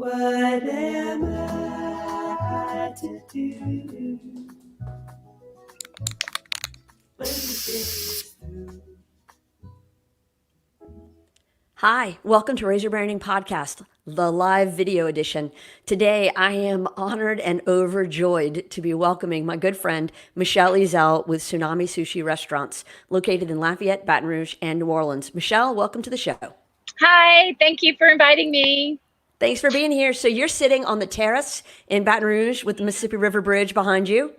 What am I to do when the day is through? Hi, welcome to RazorBranding Podcast, the live video edition. Today, I am honored and overjoyed to be welcoming my good friend, Michele Ezell with Tsunami Sushi Restaurants, located in Lafayette, Baton Rouge, and New Orleans. Michele, welcome to the show. Hi, thank you for inviting me. Thanks for being here. So you're sitting on the terrace in Baton Rouge with the Mississippi River Bridge behind you?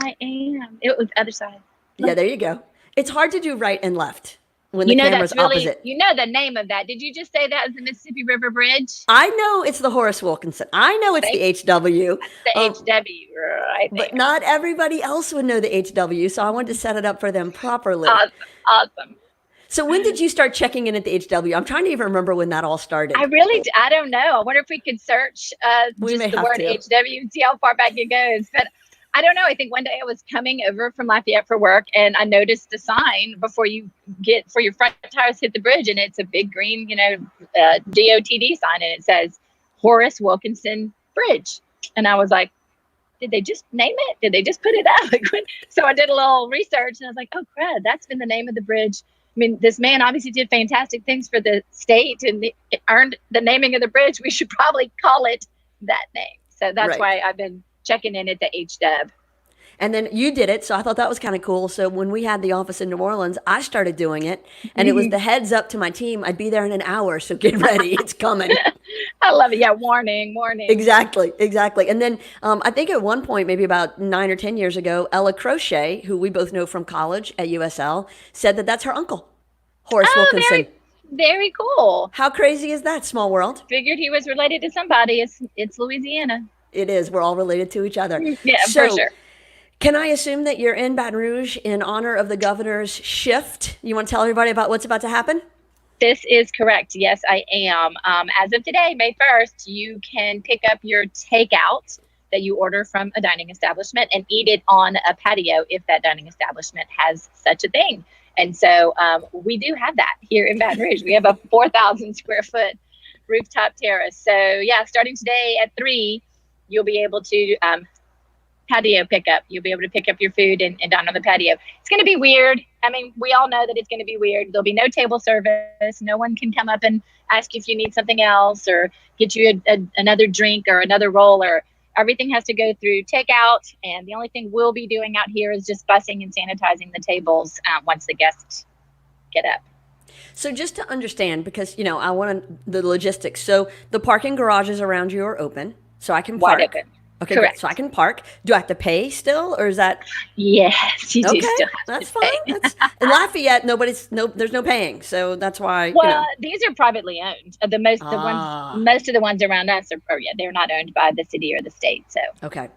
I am. It was the other side. Yeah, there you go. It's hard to do right and left when the camera's opposite. You know the name of that. Did you just say that was the Mississippi River Bridge? I know it's the Horace Wilkinson. I know it's the HW. The HW, right there. But not everybody else would know the HW, so I wanted to set it up for them properly. Awesome. So when did you start checking in at the HW? I'm trying to even remember when that all started. I don't know. I wonder if we could search We may just the have word to. HW and see how far back it goes. But I don't know. I think one day I was coming over from Lafayette for work and I noticed a sign before your front tires hit the bridge, and it's a big green, DOTD sign, and it says Horace Wilkinson Bridge. And I was like, did they just name it? Did they just put it out? So I did a little research and I was like, oh crud, that's been the name of the bridge. I mean, this man obviously did fantastic things for the state and it earned the naming of the bridge. We should probably call it that name. So that's why I've been checking in at the HW. And then you did it, so I thought that was kind of cool. So when we had the office in New Orleans, I started doing it, and it was the heads up to my team. I'd be there in an hour, so get ready. It's coming. I love it. Yeah, warning. Exactly. And then I think at one point, maybe about 9 or 10 years ago, Ella Crochet, who we both know from college at USL, said that that's her uncle, Horace Wilkinson. Very cool. How crazy is that, small world? Figured he was related to somebody. It's Louisiana. It is. We're all related to each other. Yeah, for sure. Can I assume that you're in Baton Rouge in honor of the governor's shift? You want to tell everybody about what's about to happen? This is correct. Yes, I am. As of today, May 1st, you can pick up your takeout that you order from a dining establishment and eat it on a patio if that dining establishment has such a thing. And so we do have that here in Baton Rouge. We have a 4,000 square foot rooftop terrace. So yeah, starting today at 3, you'll be able to patio pickup. You'll be able to pick up your food and dine on the patio. It's going to be weird. I mean, we all know that it's going to be weird. There'll be no table service. No one can come up and ask you if you need something else or get you another drink or another roll, or everything has to go through takeout. And the only thing we'll be doing out here is just bussing and sanitizing the tables once the guests get up. So just to understand, because, I want the logistics. So the parking garages around you are open, so I can park. Wide open. Okay, correct. Great. So I can park. Do I have to pay still, or is that? Yes, you do still have that's to fine. pay. In Lafayette, there's no paying, so that's why. Well, these are privately owned. Most of the ones around us they're not owned by the city or the state. So okay,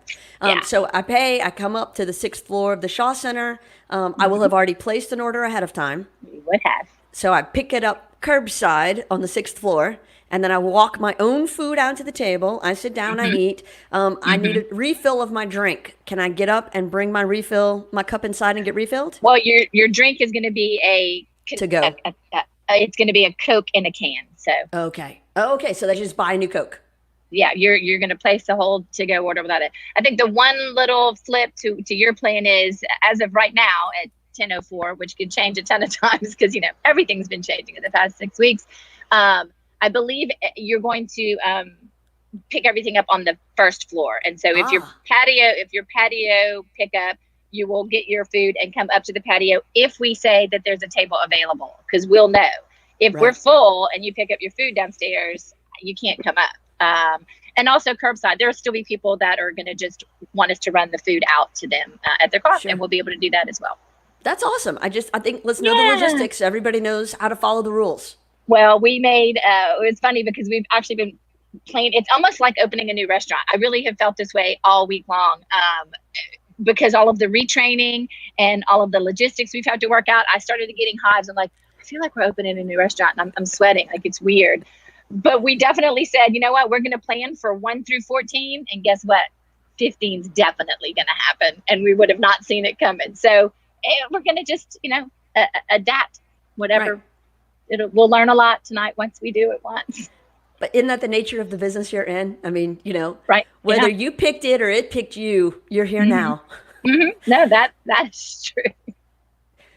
so I pay. I come up to the 6th floor of the Shaw Center. I will have already placed an order ahead of time. You would have. So I pick it up curbside on the 6th floor. And then I walk my own food out to the table. I sit down, I eat. I need a refill of my drink. Can I get up and bring my cup inside and get refilled? Well, your drink is going to be to go. It's going to be a Coke in a can. So okay. So they just buy a new Coke. Yeah, you're going to place the whole to go order without it. I think the one little flip to your plan is, as of right now at 10:04, which could change a ton of times because everything's been changing in the past 6 weeks. I believe you're going to pick everything up on the first floor. And so if your patio pickup, you will get your food and come up to the patio if we say that there's a table available, because we'll know. If we're full and you pick up your food downstairs, you can't come up. And also curbside, there will still be people that are going to just want us to run the food out to them at their car, and we'll be able to do that as well. That's awesome. I think let's know the logistics. Everybody knows how to follow the rules. Well, we made, it was funny because we've actually been playing, it's almost like opening a new restaurant. I really have felt this way all week long because all of the retraining and all of the logistics we've had to work out. I started getting hives. I'm like, I feel like we're opening a new restaurant and I'm sweating. Like, it's weird. But we definitely said, you know what, we're going to plan for 1 through 14. And guess what? 15 is definitely going to happen. And we would have not seen it coming. So we're going to just, adapt whatever. Right. We'll learn a lot tonight once we do it once. But isn't that the nature of the business you're in? I mean, Right. whether Yeah. you picked it or it picked you, you're here now. No, that's true.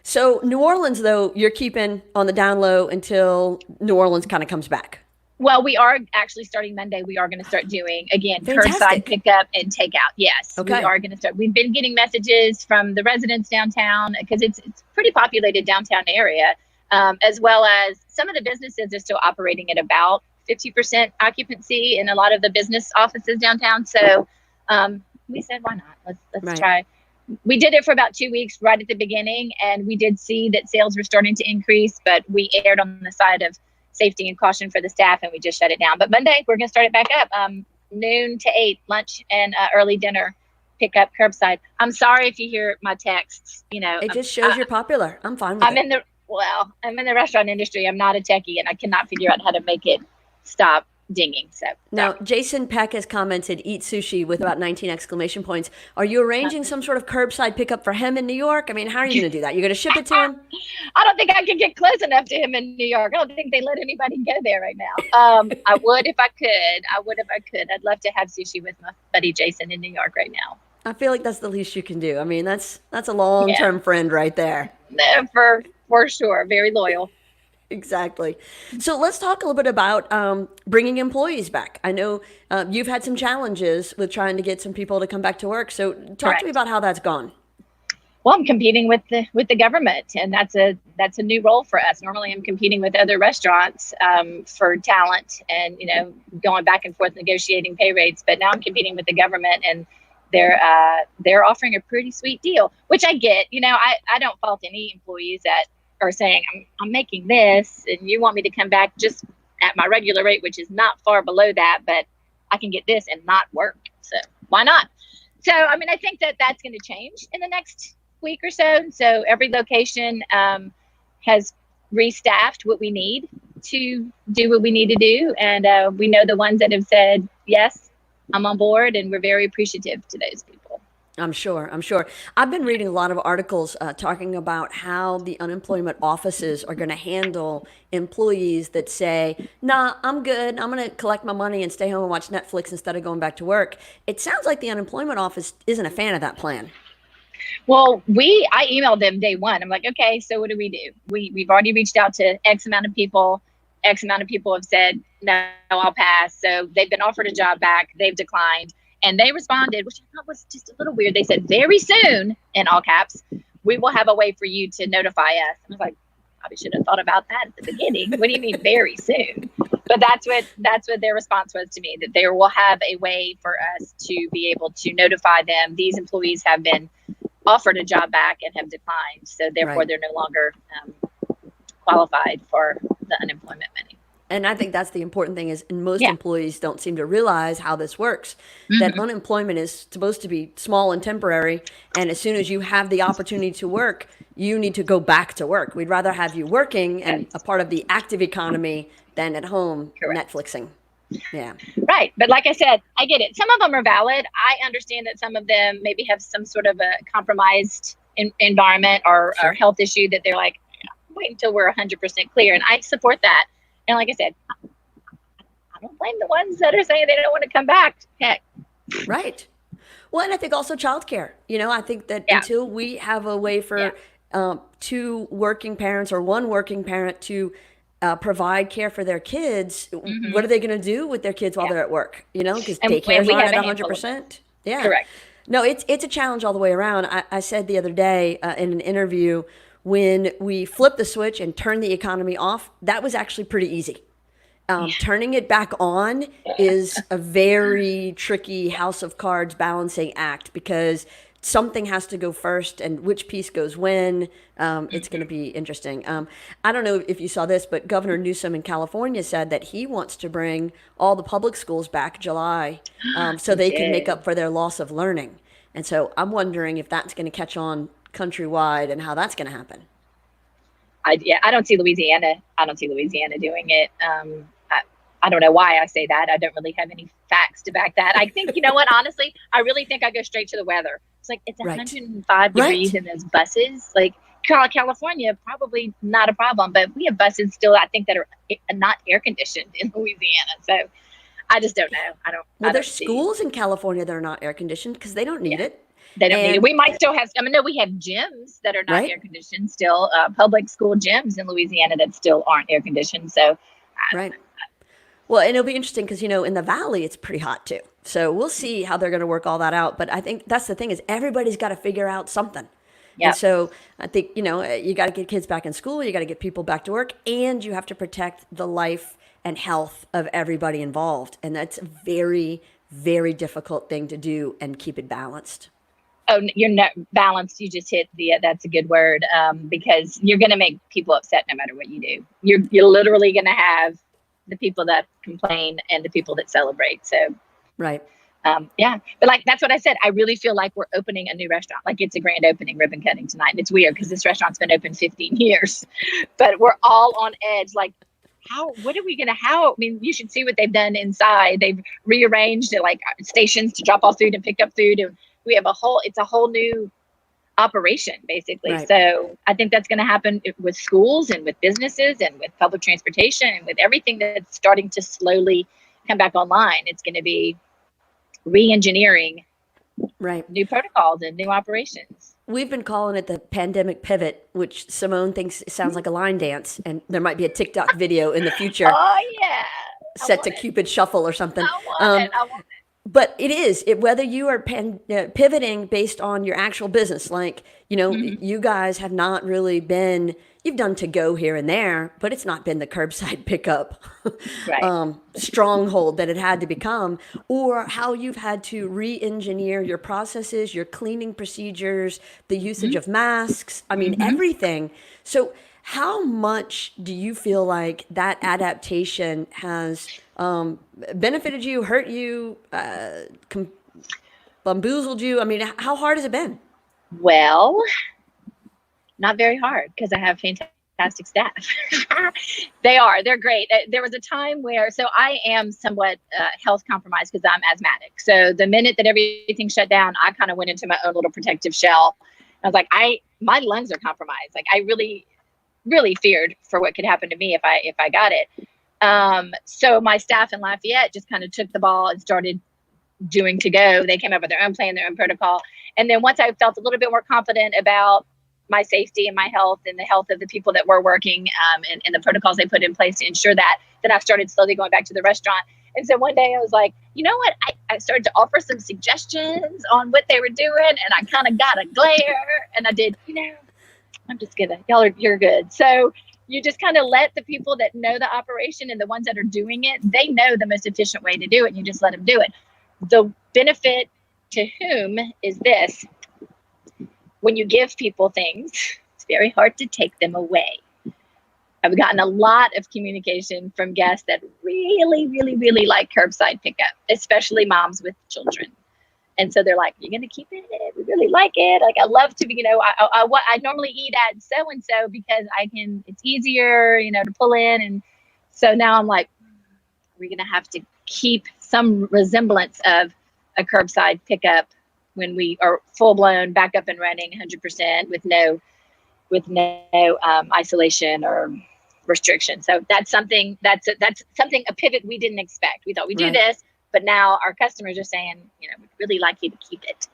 So New Orleans, though, you're keeping on the down low until New Orleans kind of comes back. Well, we are actually starting Monday. We are going to start doing, again, curbside Fantastic. pickup and takeout. Yes, we Okay. are going to start. We've been getting messages from the residents downtown because it's pretty populated downtown area, as well as some of the businesses are still operating at about 50% occupancy in a lot of the business offices downtown. So we said, why not? Let's Right. try. We did it for about 2 weeks right at the beginning, and we did see that sales were starting to increase, but we erred on the side of safety and caution for the staff, and we just shut it down. But Monday, we're going to start it back up, noon to 8, lunch and early dinner, pick up curbside. I'm sorry if you hear my texts. It just shows you're popular. I'm fine with I'm it. I'm in the restaurant industry. I'm not a techie, and I cannot figure out how to make it stop dinging. So Now, Jason Peck has commented, eat sushi with about 19 exclamation points. Are you arranging some sort of curbside pickup for him in New York? I mean, how are you going to do that? You're going to ship it to him? I don't think I can get close enough to him in New York. I don't think they let anybody go there right now. I would if I could. I'd love to have sushi with my buddy Jason in New York right now. I feel like that's the least you can do. I mean, that's a long-term friend right there. For sure. Very loyal. Exactly. So let's talk a little bit about bringing employees back. I know you've had some challenges with trying to get some people to come back to work. So talk to me about how that's gone. Well, I'm competing with the government, and that's a new role for us. Normally, I'm competing with other restaurants for talent, and going back and forth negotiating pay rates. But now I'm competing with the government, and they're offering a pretty sweet deal, which I get. I don't fault any employees that are saying I'm making this, and you want me to come back just at my regular rate, which is not far below that, but I can get this and not work. So why not? So, I mean, I think that's going to change in the next week or so. So every location has restaffed what we need to do what we need to do. And we know the ones that have said, yes, I'm on board, and we're very appreciative to those people. I'm sure. I've been reading a lot of articles talking about how the unemployment offices are going to handle employees that say, nah, I'm good. I'm going to collect my money and stay home and watch Netflix instead of going back to work. It sounds like the unemployment office isn't a fan of that plan. Well, I emailed them day one. I'm like, okay, so what do? We've already reached out to X amount of people. X amount of people have said, no, I'll pass. So they've been offered a job back. They've declined. And they responded, which I thought was just a little weird. They said, very soon, in all caps, we will have a way for you to notify us. I was like, probably should have thought about that at the beginning. What do you mean very soon? But that's what their response was to me, that they will have a way for us to be able to notify them. These employees have been offered a job back and have declined. So therefore, Right. they're no longer qualified for the unemployment money. And I think that's the important thing is most employees don't seem to realize how this works, that unemployment is supposed to be small and temporary. And as soon as you have the opportunity to work, you need to go back to work. We'd rather have you working and a part of the active economy than at home Netflixing. Yeah. Right. But like I said, I get it. Some of them are valid. I understand that some of them maybe have some sort of a compromised environment or health issue that they're like, wait until we're 100% clear. And I support that. And like I said, I don't blame the ones that are saying they don't want to come back. Heck. Right. Well, and I think also childcare. I think that until we have a way for two working parents or one working parent to provide care for their kids, what are they going to do with their kids while they're at work? Because daycares aren't at 100%. Yeah. Correct. No, it's a challenge all the way around. I said the other day in an interview, when we flipped the switch and turned the economy off, that was actually pretty easy. Turning it back on is a very tricky house of cards balancing act because something has to go first and which piece goes when. It's going to be interesting. I don't know if you saw this, but Governor Newsom in California said that he wants to bring all the public schools back July so they can make up for their loss of learning. And so I'm wondering if that's going to catch on countrywide and how that's going to happen. I don't see Louisiana. Doing it. I don't know why I say that. I don't really have any facts to back that. I think, you know what, honestly, I really think I go straight to the weather. It's like, it's 105 degrees in those buses. Like, California, probably not a problem, but we have buses still, I think, that are not air conditioned in Louisiana. So I just don't know. Well, there's schools in California that are not air conditioned because they don't need it. They don't need it. We might still have, no, we have gyms that are not air conditioned still, public school gyms in Louisiana that still aren't air conditioned. So, right. Well, and it'll be interesting because, in the Valley, it's pretty hot too. So we'll see how they're going to work all that out. But I think that's the thing is everybody's got to figure out something. Yep. And so I think, you got to get kids back in school, you got to get people back to work, and you have to protect the life and health of everybody involved. And that's a very, very difficult thing to do and keep it balanced. Oh, you're not balanced. You just hit that's a good word, because you're going to make people upset no matter what you do. You're literally going to have the people that complain and the people that celebrate. So, right. Yeah. But that's what I said. I really feel like we're opening a new restaurant. Like it's a grand opening ribbon cutting tonight. And it's weird because this restaurant's been open 15 years, but we're all on edge. Like, I mean, you should see what they've done inside. They've rearranged stations to drop off food and pick up food. And we have it's a whole new operation basically. Right. So I think that's going to happen with schools and with businesses and with public transportation and with everything that's starting to slowly come back online. It's going to be re-engineering new protocols and new operations. We've been calling it the pandemic pivot, which Simone thinks sounds like a line dance, and there might be a TikTok video in the future. Oh yeah, set to Cupid Shuffle or something. I want it. But it is whether you are pivoting based on your actual business, like you guys have not really been. You've done to go here and there, but it's not been the curbside pickup stronghold that it had to become, or how you've had to re-engineer your processes, your cleaning procedures, the usage of masks. I mean, everything. So how much do you feel like that adaptation has benefited you, hurt you, bamboozled you? I mean, how hard has it been? Well, not very hard because I have fantastic staff. They're great. There was a time where, so I am somewhat health compromised because I'm asthmatic. So the minute that everything shut down, I kind of went into my own little protective shell. I was like, my lungs are compromised. Like I really, really feared for what could happen to me if I got it. So my staff in Lafayette just kind of took the ball and started doing to go. They came up with their own plan, their own protocol. And then once I felt a little bit more confident about my safety and my health and the health of the people that were working, and the protocols they put in place to ensure that, then I started slowly going back to the restaurant. And so one day I was like, you know what? I started to offer some suggestions on what they were doing, and I kind of got a glare, and I did, I'm just gonna, you're good. So you just kind of let the people that know the operation and the ones that are doing it, they know the most efficient way to do it, and you just let them do it. The benefit to whom is this: when you give people things, it's very hard to take them away. I've gotten a lot of communication from guests that really, really, really like curbside pickup, especially moms with children. And so they're like, "You're going to keep it? We really like it. Like, I love to be, I normally eat at so-and-so because it's easier, to pull in." And so now I'm like, we're going to have to keep some resemblance of a curbside pickup when we are full blown back up and running 100% with no isolation or restriction. So that's something, a pivot we didn't expect. We thought we'd do this, but now our customers are saying, we'd really like you to keep it.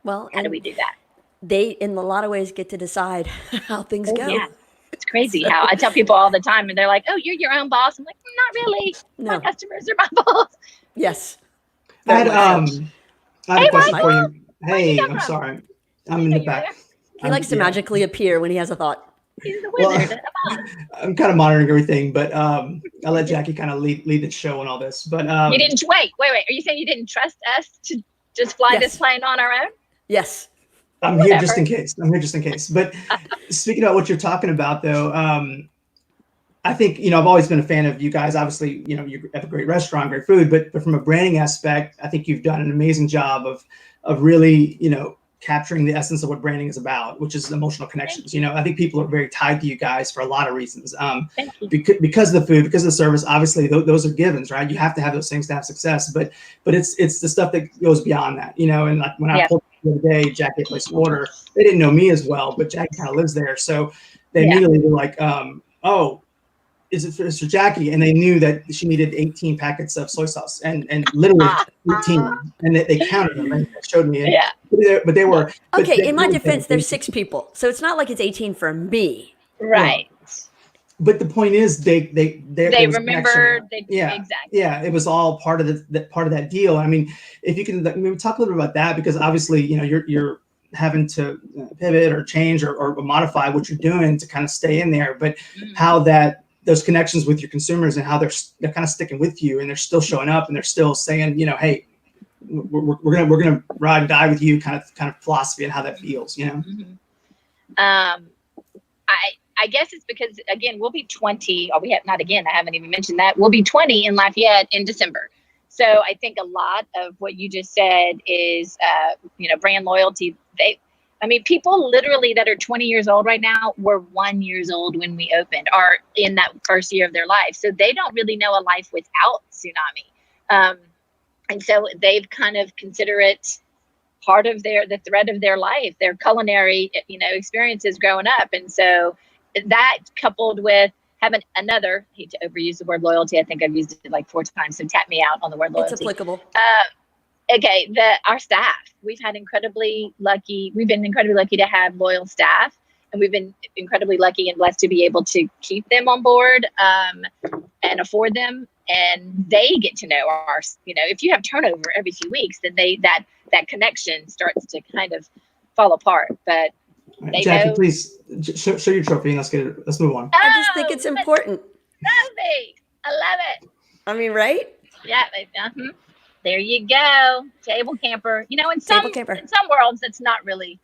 Well, how do we do that? They, in a lot of ways, get to decide how things go. Yeah. It's crazy how I tell people all the time, and they're like, "Oh, you're your own boss." I'm like, "Not really. No. My customers are my boss." Yes. I had a question for you. Hey, I'm sorry. I'm in the back. He likes to magically appear when he has a thought. He's the wizard. I'm kind of monitoring everything, but I'll let Jackie kind of lead the show on all this. But you didn't wait. Are you saying you didn't trust us to just fly this plane on our own? Yes. I'm here just in case. But speaking about what you're talking about, though, I think, I've always been a fan of you guys. Obviously, you have a great restaurant, great food, but from a branding aspect, I think you've done an amazing job of really, capturing the essence of what branding is about, which is emotional connections. I think people are very tied to you guys for a lot of reasons. Because of the food, because of the service, obviously those are givens, right? You have to have those things to have success, but it's the stuff that goes beyond that, and like when I pulled the other day, Jackie placed an order. They didn't know me as well, but Jackie kind of lives there. So they immediately were like, oh, is it for Jackie? And they knew that she needed 18 packets of soy sauce and literally 18. And they counted them and showed me. And, but they were. Okay, but in my defense, there's 6 people. So it's not like it's 18 for me. Right. But the point is, they remembered. Exactly. Yeah, it was all part of that deal. I mean, if you can maybe talk a little bit about that, because obviously, you know, you're having to pivot or change or modify what you're doing to kind of stay in there. But how those connections with your consumers and how they're kind of sticking with you and they're still showing up and they're still saying, you know, hey, we're gonna ride and die with you, kind of philosophy and how that feels, you know. I guess it's because, again, we'll be 20. I haven't even mentioned that. We'll be 20 in Lafayette in December. So I think a lot of what you just said is, brand loyalty. People literally that are 20 years old right now were 1 year old when we opened, or in that first year of their life. So they don't really know a life without Tsunami. And so they've kind of consider it part of the thread of their life, their culinary, experiences growing up. And so that, coupled with having another, I hate to overuse the word loyalty. I think I've used it like 4 times, so tap me out on the word loyalty. It's applicable. Okay, our staff, we've been incredibly lucky to have loyal staff, and we've been incredibly lucky and blessed to be able to keep them on board and afford them. And they get to know if you have turnover every few weeks, then that connection starts to kind of fall apart. But right, Jackie, please show your trophy and let's move on. I just think it's important. Trophy, I love it. I mean, right? Yeah. There you go. Table camper. In some worlds, that's not really,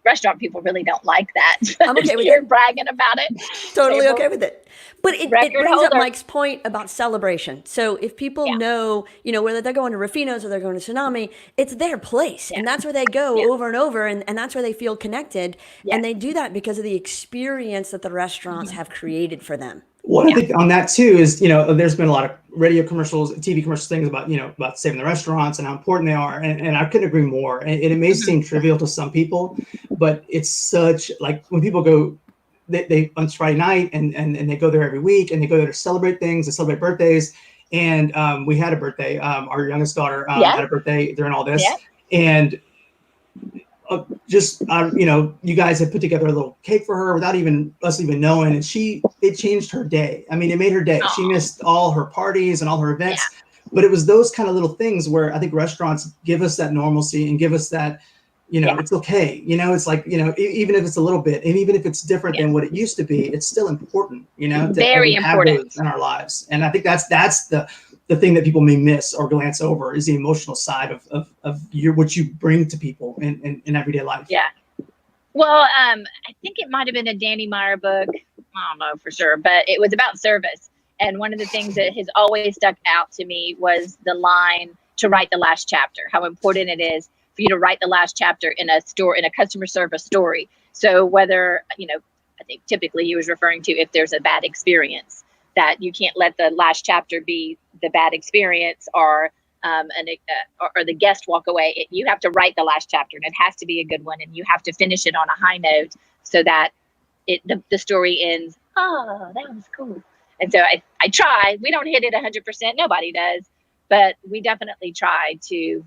restaurant people really don't like that. I'm okay with You're it. bragging about it. Totally okay with it. But it brings up holder. Mike's point about celebration. So if people know, whether they're going to Rufino's or they're going to Tsunami, it's their place. And that's where they go over and over. And that's where they feel connected. Yeah. And they do that because of the experience that the restaurants have created for them. Well, I think on that too is, there's been a lot of radio commercials, TV commercials, things about saving the restaurants and how important they are. And I couldn't agree more. And it may seem trivial to some people, but it's such, like, when people go, they on Friday night and they go there every week and they go there to celebrate things, to celebrate birthdays. And we had a birthday. Our youngest daughter had a birthday during all this. Yeah. And you guys had put together a little cake for her without us even knowing, and it changed her day. I mean, it made her day. Aww. She missed all her parties and all her events, but it was those kind of little things where I think restaurants give us that normalcy and give us that, it's okay. It's like, even if it's a little bit, and even if it's different than what it used to be, it's still important, to very important have those in our lives. And I think that's the thing that people may miss or glance over is the emotional side of what you bring to people in everyday life. Yeah. Well, I think it might've been a Danny Meyer book. I don't know for sure, but it was about service. And one of the things that has always stuck out to me was the line to write the last chapter, how important it is for you to write the last chapter in a customer service story. So whether, I think typically he was referring to if there's a bad experience, that you can't let the last chapter be the bad experience or the guest walk away. You have to write the last chapter, and it has to be a good one, and you have to finish it on a high note so that the story ends. Oh, that was cool. And so I try. We don't hit it 100%. Nobody does, but we definitely try to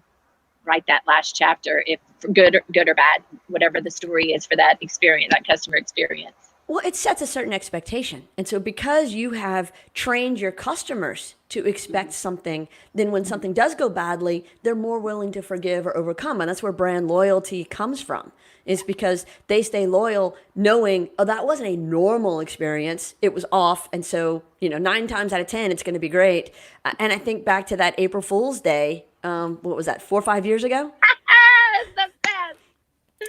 write that last chapter, if good or bad, whatever the story is for that experience, that customer experience. Well, it sets a certain expectation. And so because you have trained your customers to expect something, then when something does go badly, they're more willing to forgive or overcome. And that's where brand loyalty comes from, is because they stay loyal knowing, that wasn't a normal experience. It was off. And so, 9 times out of 10, it's going to be great. And I think back to that April Fool's Day, what was that, 4 or 5 years ago?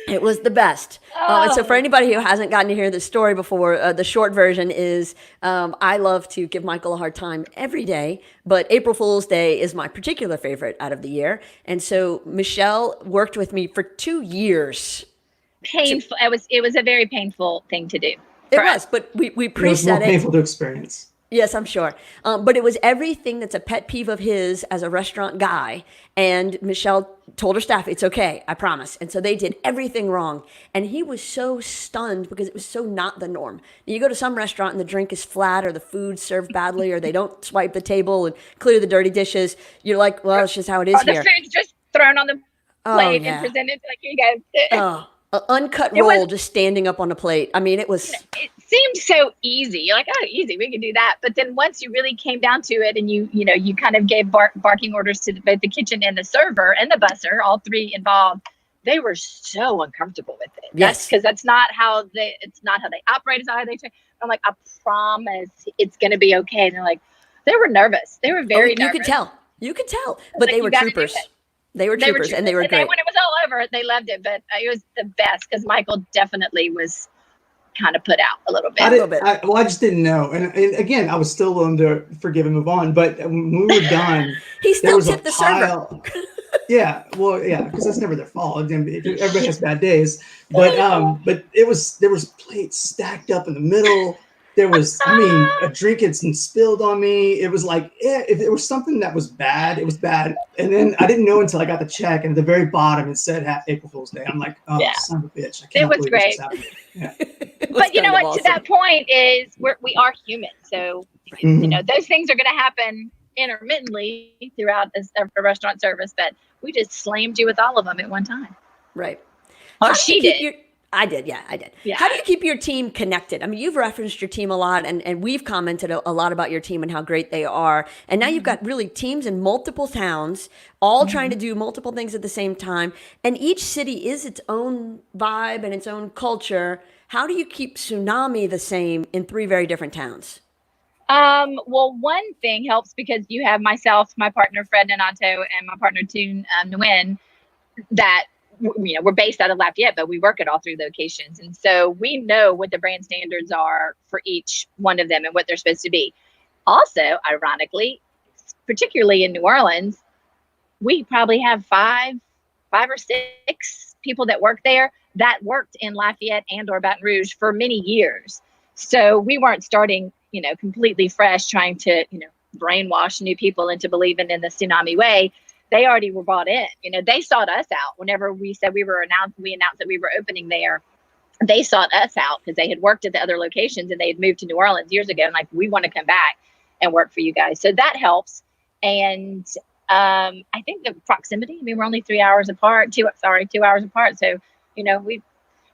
It was the best. And so for anybody who hasn't gotten to hear this story before, the short version is I love to give Michael a hard time every day, but April Fool's Day is my particular favorite out of the year. And so Michele worked with me for 2 years. Painful. It was a very painful thing to do. It was, but we preset it. Painful to experience. Yes, I'm sure. But it was everything that's a pet peeve of his as a restaurant guy. And Michelle told her staff, it's okay, I promise. And so they did everything wrong. And he was so stunned because it was so not the norm. You go to some restaurant and the drink is flat or the food's served badly or they don't swipe the table and clear the dirty dishes. You're like, well, it's just how it is Or the here. food's just thrown on the Oh, plate and yeah. presented like, here you go. Oh, an uncut It was- roll just standing up on a plate. I mean, it was. It seemed so easy. You're like, oh, easy, we can do that. But then once you really came down to it, and you kind of gave barking orders to both the kitchen and the server and the busser, all three involved, they were so uncomfortable with it. Yes, because it's not how they operate. It's not how they train. I'm like, I promise it's going to be okay. And they're like, they were nervous. They were very nervous. You could tell, but they were troopers. They were troopers, and they were great. When it was all over, they loved it, but it was the best because Michael definitely was kind of put out a little bit. I just didn't know. And again, I was still willing to forgive and move on. But when we were done, he still tipped the server. Yeah, well, yeah, because that's never their fault. Everybody has bad days. But there was plates stacked up in the middle. There was, a drink had spilled on me. It was like, if there was something that was bad, it was bad. And then I didn't know until I got the check, and at the very bottom it said April Fool's Day. I'm like, oh, son of a bitch! I can't believe great. this happened. Yeah. But you know what? Awesome. To that point is we are human, so those things are going to happen intermittently throughout a restaurant service. But we just slammed you with all of them at one time. Right. Or she did. I did. Yeah, I did. Yeah. How do you keep your team connected? I mean, you've referenced your team a lot, and we've commented a lot about your team and how great they are. And now you've got really teams in multiple towns, all trying to do multiple things at the same time. And each city is its own vibe and its own culture. How do you keep Tsunami the same in 3 very different towns? Well, one thing helps because you have myself, my partner Fred Nanato, and my partner Toon Nguyen, that we're based out of Lafayette, but we work at all 3 locations. And so we know what the brand standards are for each one of them and what they're supposed to be. Also, ironically, particularly in New Orleans, we probably have 5 or 6 people that work there that worked in Lafayette and or Baton Rouge for many years. So we weren't starting, completely fresh, trying to, brainwash new people into believing in the Tsunami way. They already were bought in. They sought us out whenever we said we announced that we were opening there. They sought us out because they had worked at the other locations and they had moved to New Orleans years ago. And like, we want to come back and work for you guys. So that helps. And I think the proximity, we're only 2 hours apart. So,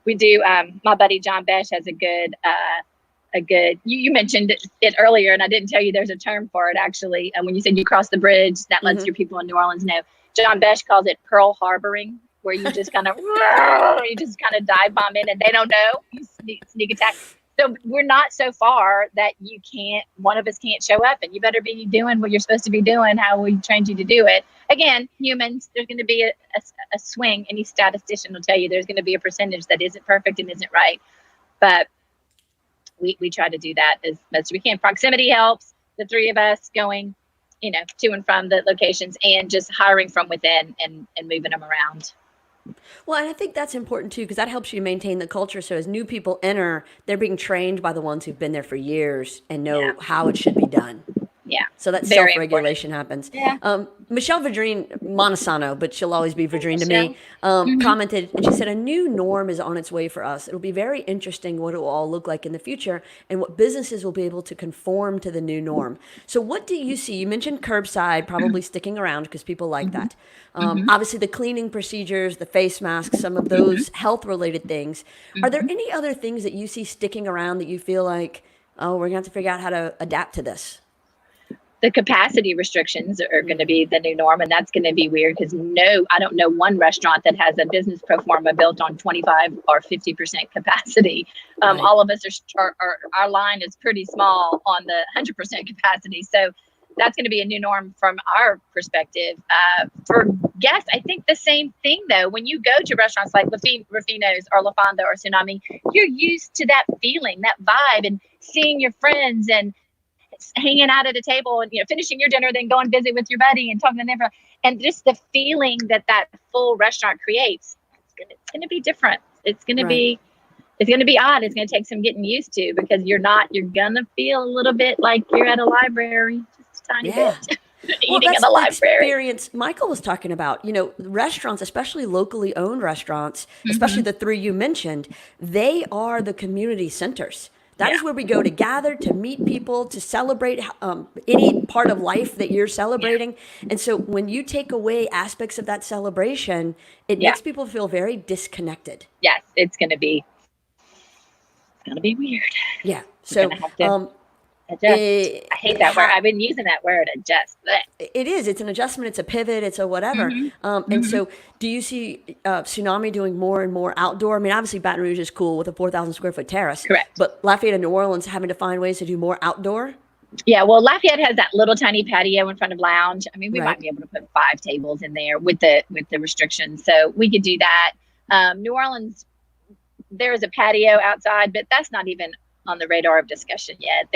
we do, my buddy John Besh has a good, you mentioned it earlier, and I didn't tell you there's a term for it actually. And when you said you cross the bridge, that lets your people in New Orleans know. John Besh calls it Pearl Harboring, where you just kind of dive bomb in and they don't know. You sneak attack. So we're not so far that one of us can't show up, and you better be doing what you're supposed to be doing, how we trained you to do it. Again, humans, there's going to be a swing. Any statistician will tell you there's going to be a percentage that isn't perfect and isn't right. But we try to do that as much as we can. Proximity helps, the 3 of us going, to and from the locations, and just hiring from within and moving them around. Well, and I think that's important too, because that helps you maintain the culture. So as new people enter, they're being trained by the ones who've been there for years and know how it should be done. Yeah. So that self-regulation happens. Yeah. Michelle Vidrine Montesano, but she'll always be Vidrine to me, commented, and she said, a new norm is on its way for us. It'll be very interesting what it will all look like in the future and what businesses will be able to conform to the new norm. So what do you see? You mentioned curbside probably sticking around because people like that. Obviously the cleaning procedures, the face masks, some of those health-related things. Are there any other things that you see sticking around that you feel like, oh, we're going to have to figure out how to adapt to this? The capacity restrictions are going to be the new norm, and that's going to be weird because I don't know one restaurant that has a business pro forma built on 25 or 50% capacity. Right. All of us our line is pretty small on the 100% capacity. So that's going to be a new norm from our perspective. For guests, I think the same thing though. When you go to restaurants like Rufino's or La Fonda or Tsunami, you're used to that feeling, that vibe, and seeing your friends and hanging out at a table and finishing your dinner, then go and visit with your buddy and talking to them, and just the feeling that full restaurant creates. It's going to be different. It's going to be It's going to be odd. It's going to take some getting used to, because you're going to feel a little bit like you're at a library, just a tiny bit. Eating in a library. Experience Michael was talking about. Restaurants, especially locally owned restaurants, especially the three you mentioned, they are the community centers. That is where we go to gather, to meet people, to celebrate any part of life that you're celebrating. And so when you take away aspects of that celebration, it makes people feel very disconnected. Yes, it's going to be weird. Yeah. So adjust. I hate that word. I've been using that word, adjust. It is. It's an adjustment. It's a pivot. It's a whatever. And so do you see Tsunami doing more and more outdoor? I mean, obviously Baton Rouge is cool with a 4,000 square foot terrace. Correct. But Lafayette and New Orleans having to find ways to do more outdoor? Yeah, well, Lafayette has that little tiny patio in front of lounge. I mean, we might be able to put 5 tables in there with the restrictions. So we could do that. New Orleans, there is a patio outside, but that's not even on the radar of discussion yet.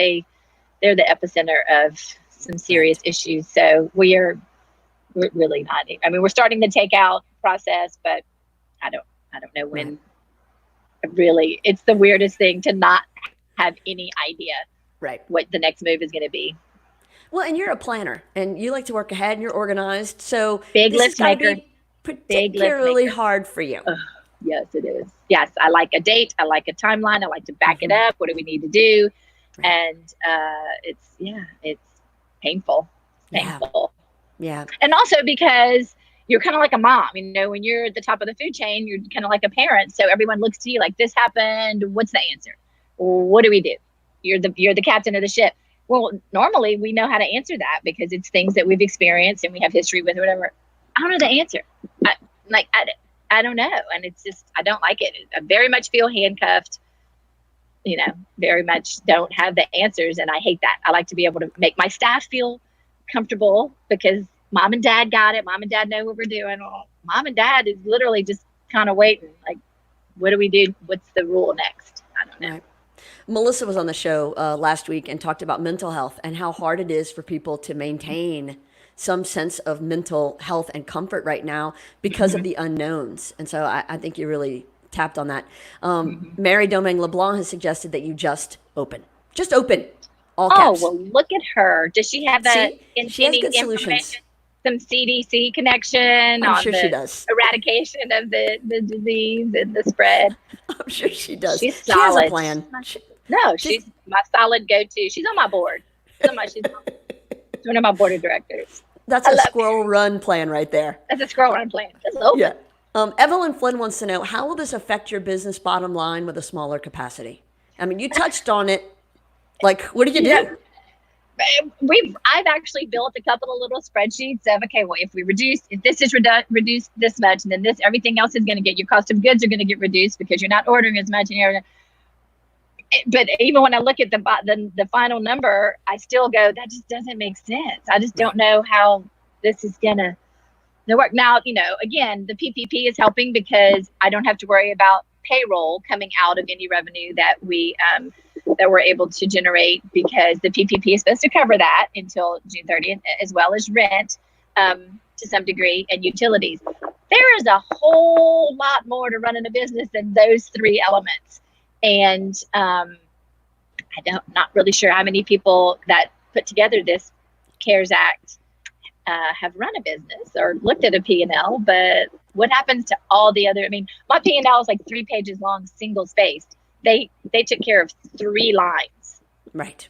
They're the epicenter of some serious issues. So we're really not. I mean, we're starting the takeout process, but I don't know when. Really, it's the weirdest thing to not have any idea what the next move is going to be. Well, and you're a planner, and you like to work ahead, and you're organized. So big this list maker. Particularly hard for you. Yes, it is. Yes, I like a date. I like a timeline. I like to back it up. What do we need to do? And it's painful. Yeah. And also because you're kind of like a mom, when you're at the top of the food chain, you're kind of like a parent. So everyone looks to you like, this happened. What's the answer? What do we do? You're the captain of the ship. Well, normally we know how to answer that because it's things that we've experienced and we have history with or whatever. I don't know the answer. I don't know. And it's just, I don't like it. I very much feel handcuffed. Very much don't have the answers. And I hate that. I like to be able to make my staff feel comfortable because mom and dad got it. Mom and dad know what we're doing. Mom and dad is literally just kind of waiting. Like, what do we do? What's the rule next? I don't know. Right. Melissa was on the show last week and talked about mental health and how hard it is for people to maintain some sense of mental health and comfort right now because of the unknowns. And so I think you really tapped on that. Mary Domingue LeBlanc has suggested that you just open, all caps. Oh, well, look at her. Does she have she has good solutions. Some CDC connection I'm sure she does. Eradication of the disease and the spread? I'm sure she does. She's solid. She has a plan. She's my solid go-to. She's on my board. She's one of my board of directors. That's a squirrel run plan right there. That's a squirrel run plan. Just open. Yeah. Evelyn Flynn wants to know, how will this affect your business bottom line with a smaller capacity? I mean, you touched on it. Like, what do you do? I've actually built a couple of little spreadsheets of, okay, well, if this is reduced this much, and then everything else is going to get, your cost of goods are going to get reduced because you're not ordering as much. But even when I look at the final number, I still go, that just doesn't make sense. I just don't know how this is going to work. Now, again, the PPP is helping because I don't have to worry about payroll coming out of any revenue that we're able to generate, because the PPP is supposed to cover that until June 30th, as well as rent to some degree and utilities. There is a whole lot more to running a business than those 3 elements. And not really sure how many people that put together this CARES Act have run a business or looked at a P&L, but what happens to all the other, my P&L is like 3 pages long, single spaced. They took care of 3 lines. Right.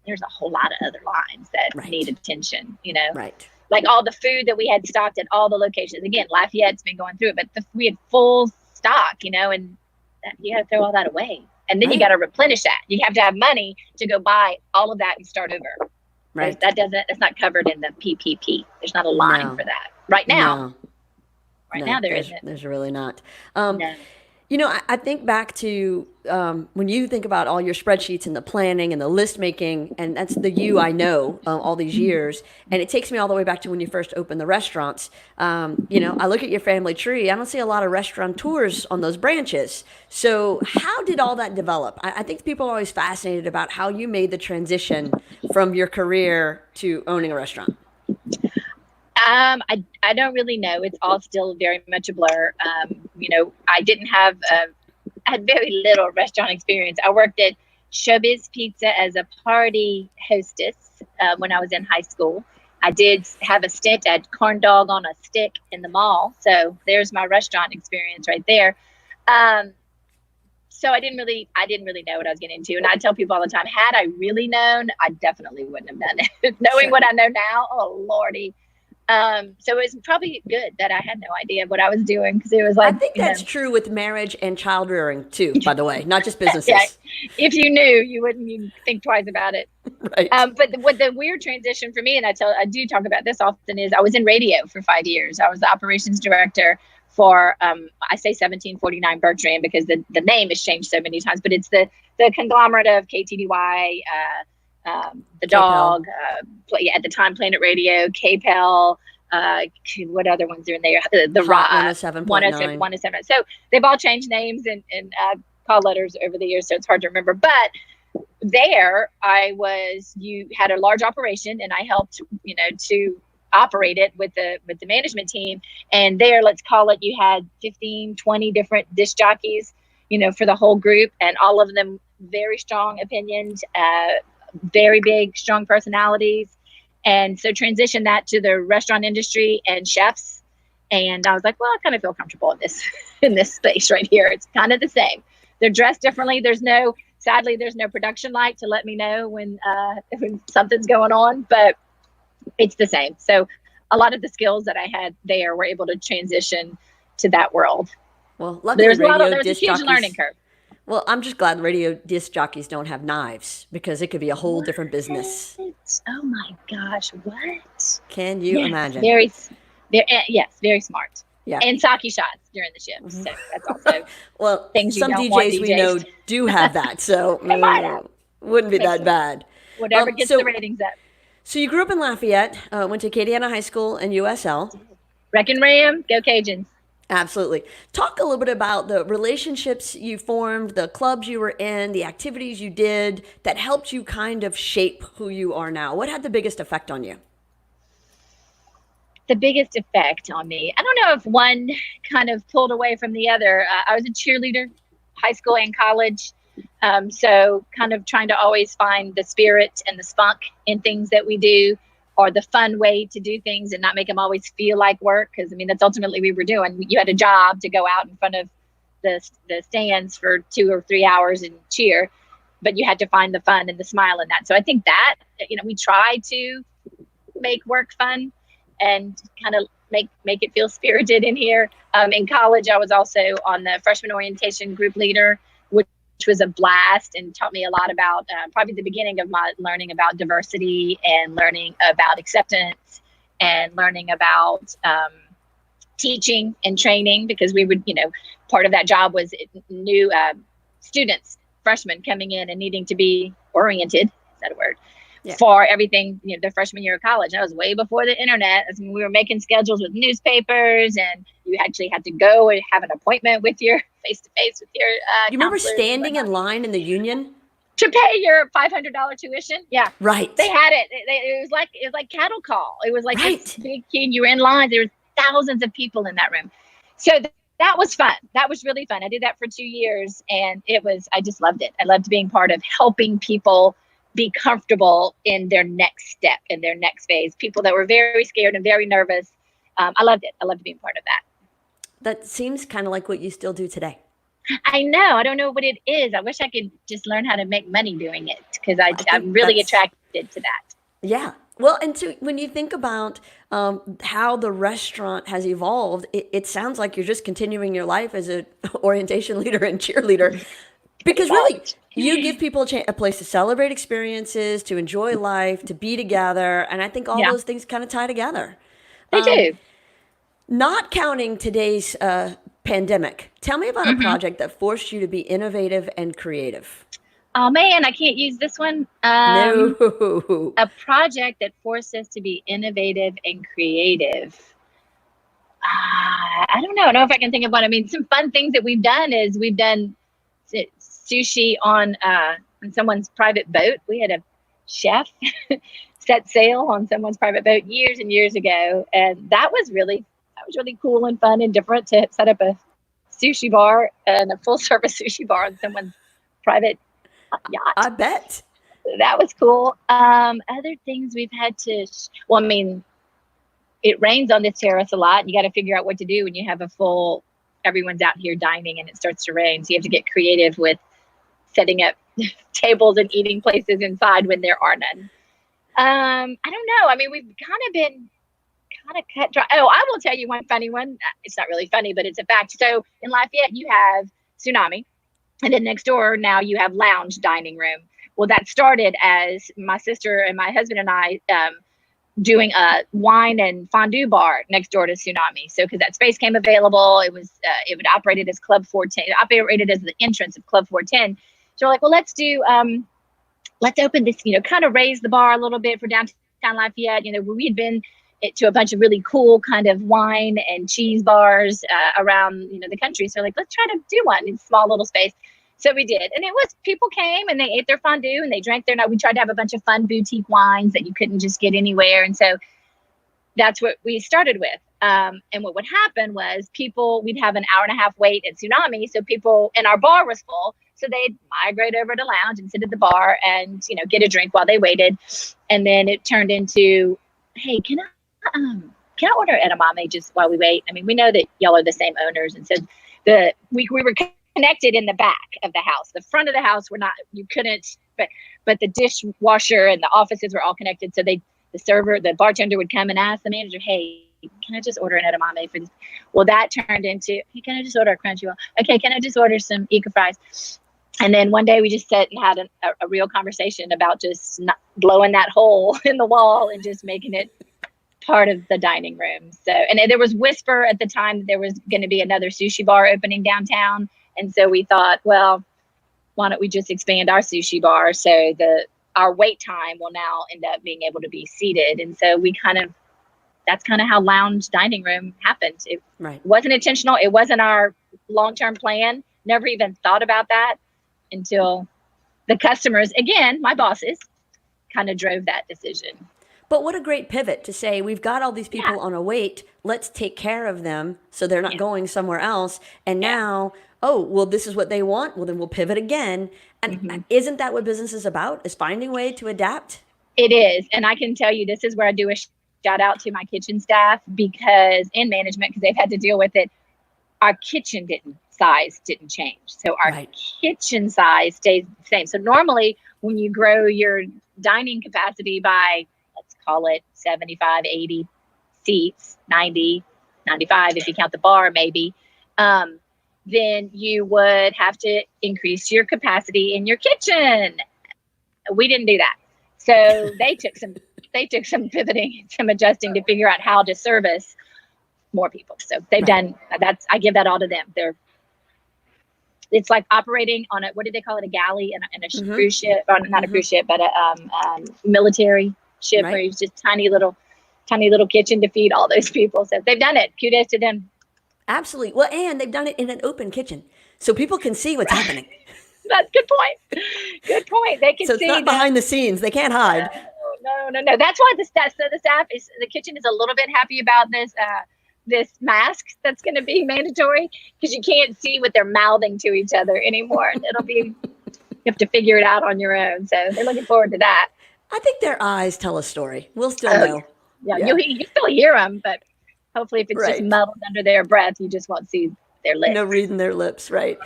There's a whole lot of other lines that need attention, Right. Like all the food that we had stocked at all the locations. Again, Lafayette's been going through it, but we had full stock, and you got to throw all that away. And then you got to replenish that. You have to have money to go buy all of that and start over. Right. That's not covered in the PPP. There's not a line for that right now. Now there isn't. There's really not. No. I think back to when you think about all your spreadsheets and the planning and the list making, and that's the you I know all these years. And it takes me all the way back to when you first opened the restaurants. I look at your family tree. I don't see a lot of restaurateurs on those branches. So how did all that develop? I think people are always fascinated about how you made the transition from your career to owning a restaurant. I don't really know. It's all still very much a blur. I didn't have had very little restaurant experience. I worked at Showbiz Pizza as a party hostess when I was in high school. I did have a stint at Corn Dog on a Stick in the mall. So there's my restaurant experience right there. So I didn't really know what I was getting into. And I tell people all the time, had I really known, I definitely wouldn't have done it. Knowing what I know now, oh Lordy. So it was probably good that I had no idea what I was doing, because it was like, I think that's true with marriage and child rearing too, by the way, not just businesses. Yeah, if you knew, you'd think twice about it. Right. But what the weird transition for me, and I do talk about this often, is I was in radio for 5 years. I was the operations director for, I say 1749 Bertrand because the name has changed so many times, but it's the conglomerate of KTDY, the Dog, at the time Planet Radio, KPEL, what other ones are in there? The Rock, 107.9. So they've all changed names and call letters over the years, so it's hard to remember. But there, you had a large operation, and I helped, to operate it with the management team. And there, let's call it, you had 15, 20 different disc jockeys, for the whole group, and all of them very strong opinions, very big, strong personalities. And so transition that to the restaurant industry and chefs. And I was like, well, I kind of feel comfortable in this space right here. It's kind of the same. They're dressed differently. Sadly, there's no production light to let me know when something's going on, but it's the same. So a lot of the skills that I had there were able to transition to that world. Well, luckily, there was a huge learning curve. Well, I'm just glad radio disc jockeys don't have knives, because it could be a whole different business. Oh my gosh, what? Can you imagine? Yes, very smart. Yeah. And sake shots during the shift. So that's also well, things you some don't want DJs we know do have that, so wouldn't be that bad. Whatever gets the ratings up. So you grew up in Lafayette, went to Acadiana High School and USL. Wreck and Ram, go Cajuns. Absolutely. Talk a little bit about the relationships you formed, the clubs you were in, the activities you did that helped you kind of shape who you are now. What had the biggest effect on you? The biggest effect on me, I don't know if one kind of pulled away from the other. I was a cheerleader, high school and college. So kind of trying to always find the spirit and the spunk in things that we do, or the fun way to do things and not make them always feel like work. Because, that's ultimately what we were doing. You had a job to go out in front of the stands for 2 or 3 hours and cheer, but you had to find the fun and the smile in that. So I think that, we try to make work fun and kind of make it feel spirited in here. In college, I was also on the freshman orientation group leader, which was a blast and taught me a lot about probably the beginning of my learning about diversity and learning about acceptance and learning about teaching and training, because we would, part of that job was new students, freshmen coming in and needing to be oriented, is that a word? Yeah. For everything, the freshman year of college. That was way before the internet. We were making schedules with newspapers, and you actually had to go and have an appointment with your face-to-face with your you remember standing in line in the union to pay your $500 tuition? Yeah, right. They had it. It was like cattle call. It was like this big queue. You were in line. There were thousands of people in that room. So that was fun. That was really fun. I did that for 2 years, and I just loved it. I loved being part of helping people be comfortable in their next step, in their next phase. People that were very scared and very nervous. I loved it. I loved being part of that. That seems kind of like what you still do today. I know. I don't know what it is. I wish I could just learn how to make money doing it, because I'm really attracted to that. Yeah. Well, and so when you think about how the restaurant has evolved, it sounds like you're just continuing your life as an orientation leader and cheerleader. Because really, you give people a place to celebrate experiences, to enjoy life, to be together. And I think all those things kind of tie together. They do. Not counting today's pandemic, tell me about a project that forced you to be innovative and creative. Oh, man, I can't use this one. No. A project that forced us to be innovative and creative. I don't know. I don't know if I can think of one. Some fun things that we've done is we've done sushi on someone's private boat. We had a chef set sail on someone's private boat years and years ago, and that was really cool and fun and different to set up a sushi bar and a full service sushi bar on someone's private yacht. I bet. That was cool. Other things we've had to, well, I mean, it rains on this terrace a lot. You got to figure out what to do when you have a full, everyone's out here dining and it starts to rain. So you have to get creative with setting up tables and eating places inside when there are none. I don't know. I mean, we've kind of been cut dry. Oh, I will tell you one funny one. It's not really funny, but it's a fact. So in Lafayette, you have Tsunami. And then next door, now you have lounge dining room. Well, that started as my sister and my husband and I doing a wine and fondue bar next door to Tsunami. So because that space came available, it would operated as Club 410. It operated as the entrance of Club 410. So we're like, well, let's open this, kind of raise the bar a little bit for downtown Lafayette. We had been to a bunch of really cool kind of wine and cheese bars around, the country. So like, let's try to do one in a small little space. So we did. And people came and they ate their fondue and they drank their night. We tried to have a bunch of fun boutique wines that you couldn't just get anywhere. And so that's what we started with. And what would happen was we'd have an hour and a half wait at Tsunami. So and our bar was full. So they'd migrate over to lounge and sit at the bar and, get a drink while they waited. And then it turned into, hey, can I order edamame just while we wait? I mean, we know that y'all are the same owners. And so we were connected in the back of the house. The front of the house you couldn't, but the dishwasher and the offices were all connected. So the bartender would come and ask the manager, hey, can I just order an edamame for this? Well, that turned into, hey, can I just order a crunchy roll? Okay, can I just order some Ika fries? And then one day we just sat and had a real conversation about just not blowing that hole in the wall and just making it part of the dining room. So, and there was whisper at the time that there was going to be another sushi bar opening downtown. And so we thought, well, why don't we just expand our sushi bar so our wait time will now end up being able to be seated. And so that's kind of how lounge dining room happened. It wasn't intentional. It wasn't our long-term plan. Never even thought about that until the customers, again, my bosses, kind of drove that decision. But what a great pivot to say, we've got all these people on a wait. Let's take care of them so they're not going somewhere else. And now, oh, well, this is what they want. Well, then we'll pivot again. And isn't that what business is about, is finding a way to adapt? It is. And I can tell you, this is where I do a shout out to my kitchen staff in management, because they've had to deal with it. Our kitchen size didn't change. So our kitchen size stays the same. So normally when you grow your dining capacity by, let's call it 75, 80 seats, 90, 95, if you count the bar, maybe, then you would have to increase your capacity in your kitchen. We didn't do that. So they took some pivoting, some adjusting to figure out how to service more people. So they've done that. I give that all to them. It's like operating on what did they call it? A galley and a cruise ship, or not a cruise ship, but a military ship where it's just tiny little kitchen to feed all those people. So they've done it. Kudos to them. Absolutely. Well, and they've done it in an open kitchen, so people can see what's happening. That's good point. Good point. They can see. So it's not behind the scenes. They can't hide. No. That's why the kitchen is a little bit happy about this mask that's going to be mandatory, because you can't see what they're mouthing to each other anymore. You have to figure it out on your own. So they're looking forward to that. I think their eyes tell a story. We'll still know. Yeah. You still hear them, but hopefully if it's just muddled under their breath, you just won't see their lips. No reading their lips, right?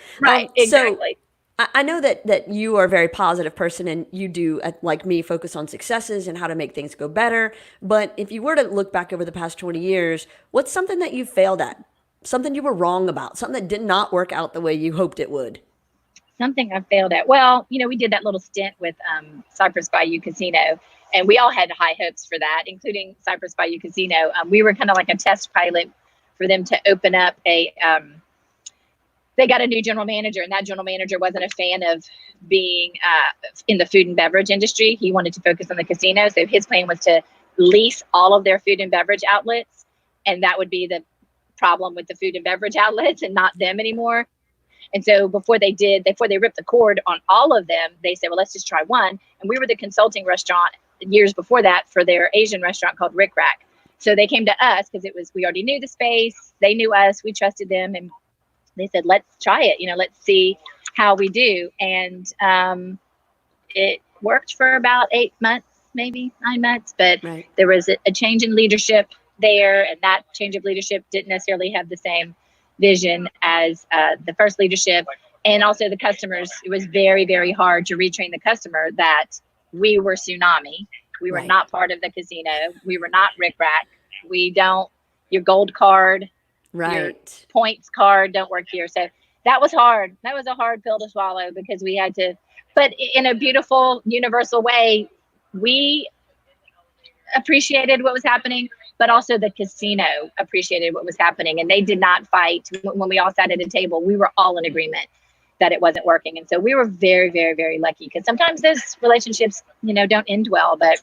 Exactly. So I know that you are a very positive person, and you do, like me, focus on successes and how to make things go better. But if you were to look back over the past 20 years, what's something that you failed at? Something you were wrong about? Something that did not work out the way you hoped it would? Something I failed at. Well, we did that little stint with Cypress Bayou Casino, and we all had high hopes for that, including Cypress Bayou Casino. We were kind of like a test pilot for them to open up they got a new general manager, and that general manager wasn't a fan of being in the food and beverage industry. He wanted to focus on the casino. So his plan was to lease all of their food and beverage outlets. And that would be the problem with the food and beverage outlets and not them anymore. And so before they ripped the cord on all of them, they said, well, let's just try one. And we were the consulting restaurant years before that for their Asian restaurant called Rick Rack. So they came to us because we already knew the space. They knew us. We trusted them. And they said, let's try it. Let's see how we do. And it worked for about 8 months, maybe 9 months, but Right. there was a change in leadership there, and that change of leadership didn't necessarily have the same vision as the first leadership. And also the customers, it was very, very hard to retrain the customer that we were Tsunami. We were Right. not part of the casino. We were not Rick Rack. Your gold card, your Right. points card don't work here. So that was hard. That was a hard pill to swallow, because we had to, but in a beautiful, universal way, we appreciated what was happening, but also the casino appreciated what was happening. And they did not fight. When we all sat at a table, we were all in agreement that it wasn't working. And so we were very, very, very lucky, because sometimes those relationships, don't end well, but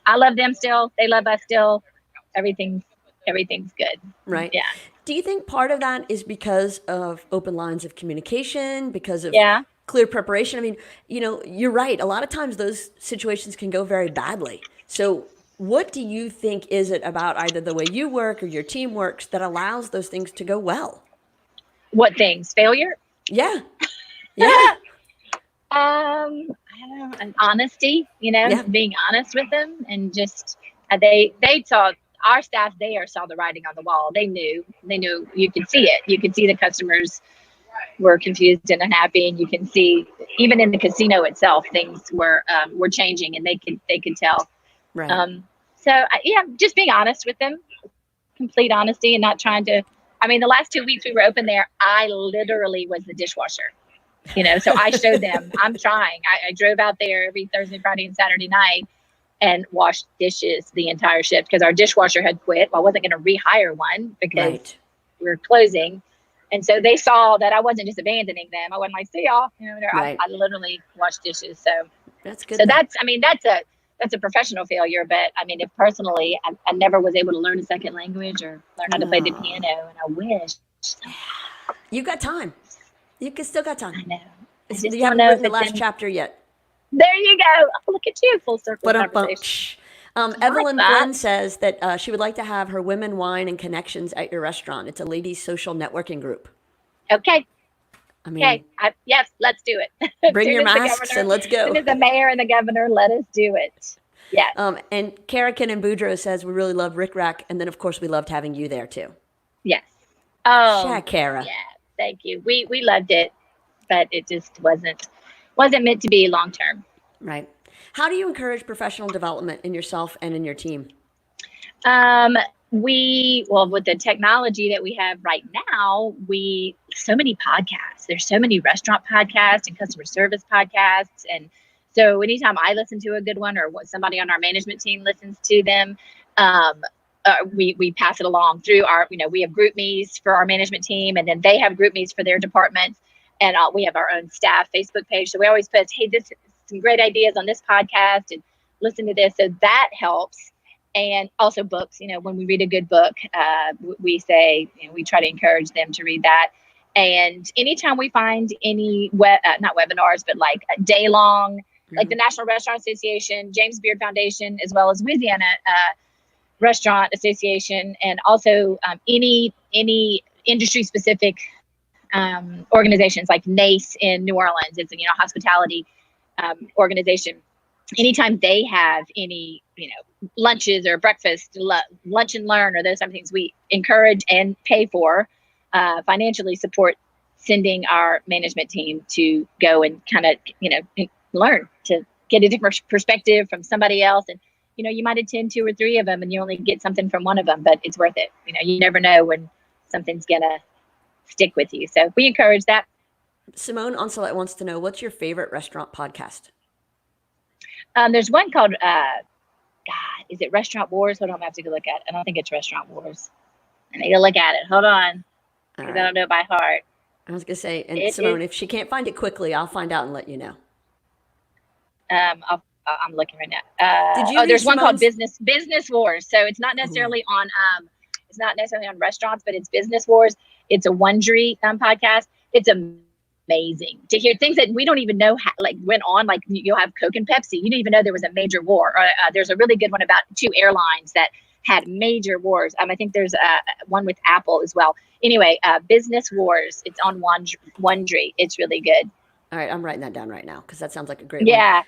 I love them still. They love us still. Everything's good. Right. Yeah. Do you think part of that is because of open lines of communication, because of Yeah. clear preparation? I mean, you're right. A lot of times those situations can go very badly. So what do you think is it about either the way you work or your team works that allows those things to go well? What things? Failure? Yeah. Yeah. I don't know. And honesty, Yeah. being honest with them, and just they saw, our staff there saw the writing on the wall. They knew you could see it. You could see the customers were confused and unhappy, and you can see even in the casino itself, things were changing, and they could tell. Right. Just being honest with them, complete honesty, and not trying to. I mean, the last 2 weeks we were open there, I literally was the dishwasher. So I showed them, I'm trying. I drove out there every Thursday, Friday, and Saturday night and washed dishes the entire shift, because our dishwasher had quit. Well, I wasn't going to rehire one because Right. we were closing. And so they saw that I wasn't just abandoning them. I wasn't like, see y'all. Right. I literally washed dishes. So That's good. so that's a professional failure. But I mean, if personally, I never was able to learn a second language or learn how to play the No. piano, and I wish. You got time. You can still got I time. know. I You just don't haven't know written if the it's last in. chapter yet. There you go. Oh, look at you, full circle conversation. Evelyn that. Flynn says that she would like to have her Women, Wine, and Connections at your restaurant. It's a ladies' social networking group. Okay. I mean, Okay. Yes, let's do it. bring Soon your as the masks governor- and let's As go. soon as the mayor and the governor let us do it. Yes. And Karakin and Boudreaux says we really love Rick Rack, and then of course we loved having you there too. Yes. Oh, Shakara. yeah. Thank you. We loved it, but it just wasn't meant to be long term. Right. How do you encourage professional development in yourself and in your team? With the technology that we have right now, so many podcasts. There's so many restaurant podcasts and customer service podcasts. And so anytime I listen to a good one, or what somebody on our management team listens to them, we pass it along through our, we have group me's for our management team, and then they have group me's for their departments. And we have our own staff Facebook page. So we always put, hey, this some great ideas on this podcast, and listen to this. So that helps. And also books, when we read a good book, we say, we try to encourage them to read that. And anytime we find any not webinars, but like a day long, like the National Restaurant Association, James Beard Foundation, as well as Louisiana Restaurant Association, and also any industry specific organizations like NACE in New Orleans. It's a hospitality organization. Anytime they have any lunches or breakfast, lunch and learn, or those type of things, we encourage and pay for, financially support sending our management team to go and kind of learn, to get a different perspective from somebody else. And you might attend 2 or 3 of them and you only get something from one of them, but it's worth it. You never know when something's gonna stick with you. So we encourage that. Simone Onsolette wants to know, what's your favorite restaurant podcast? There's one called, is it Restaurant Wars? Hold on, I have to go look at it. I don't think it's Restaurant Wars. I need to look at it. Hold on, because I don't know by heart. I was going to say, and Simone, if she can't find it quickly, I'll find out and let you know. I'm looking right now. There's one called Business Wars. So it's not necessarily on restaurants, but it's Business Wars. It's a Wondery podcast. It's amazing to hear things that we don't even know went on. Like you'll have Coke and Pepsi. You didn't even know there was a major war. There's a really good one about 2 airlines that had major wars. I think there's one with Apple as well. Anyway, Business Wars. It's on Wondery. It's really good. All right, I'm writing that down right now because that sounds like a great one. Yeah.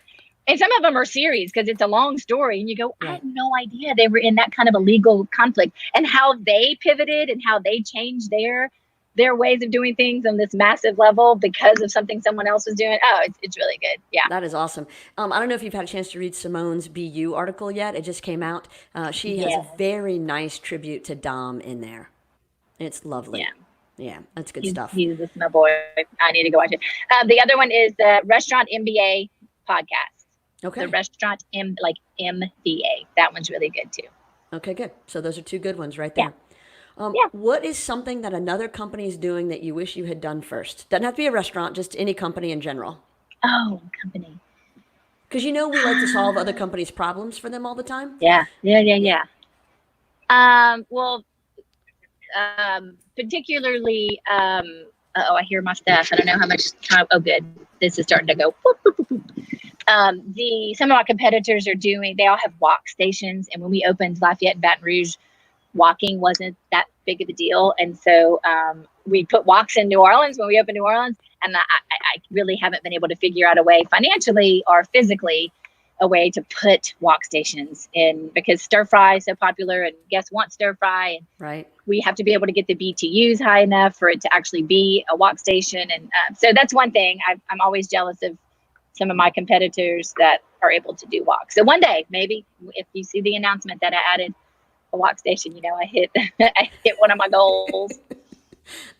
And some of them are series because it's a long story. And you go, I had no idea they were in that kind of a legal conflict, and how they pivoted and how they changed their ways of doing things on this massive level because of something someone else was doing. Oh, it's really good. Yeah. That is awesome. I don't know if you've had a chance to read Simone's BU article yet. It just came out. She has a very nice tribute to Dom in there. It's lovely. Yeah, that's good stuff. He's my boy. I need to go watch it. The other one is the Restaurant MBA podcast. Okay. The Restaurant MBA. That one's really good too. Okay, good. So those are two good ones right there. What is something that another company is doing that you wish you had done first? Doesn't have to be a restaurant, just any company in general. Oh, company. Because we like to solve other companies' problems for them all the time. Yeah. Particularly, I hear my stuff. I don't know how much time. Oh, good. This is starting to go. Some of our competitors they all have walk stations. And when we opened Lafayette and Baton Rouge, walking wasn't that big of a deal. And so we put walks in New Orleans when we opened New Orleans. And I really haven't been able to figure out a way financially or physically a way to put walk stations in, because stir fry is so popular and guests want stir fry. And right. We have to be able to get the BTUs high enough for it to actually be a walk station. And so that's one thing. I'm always jealous of some of my competitors that are able to do walks. So one day, maybe if you see the announcement that I added a walk station, I hit one of my goals.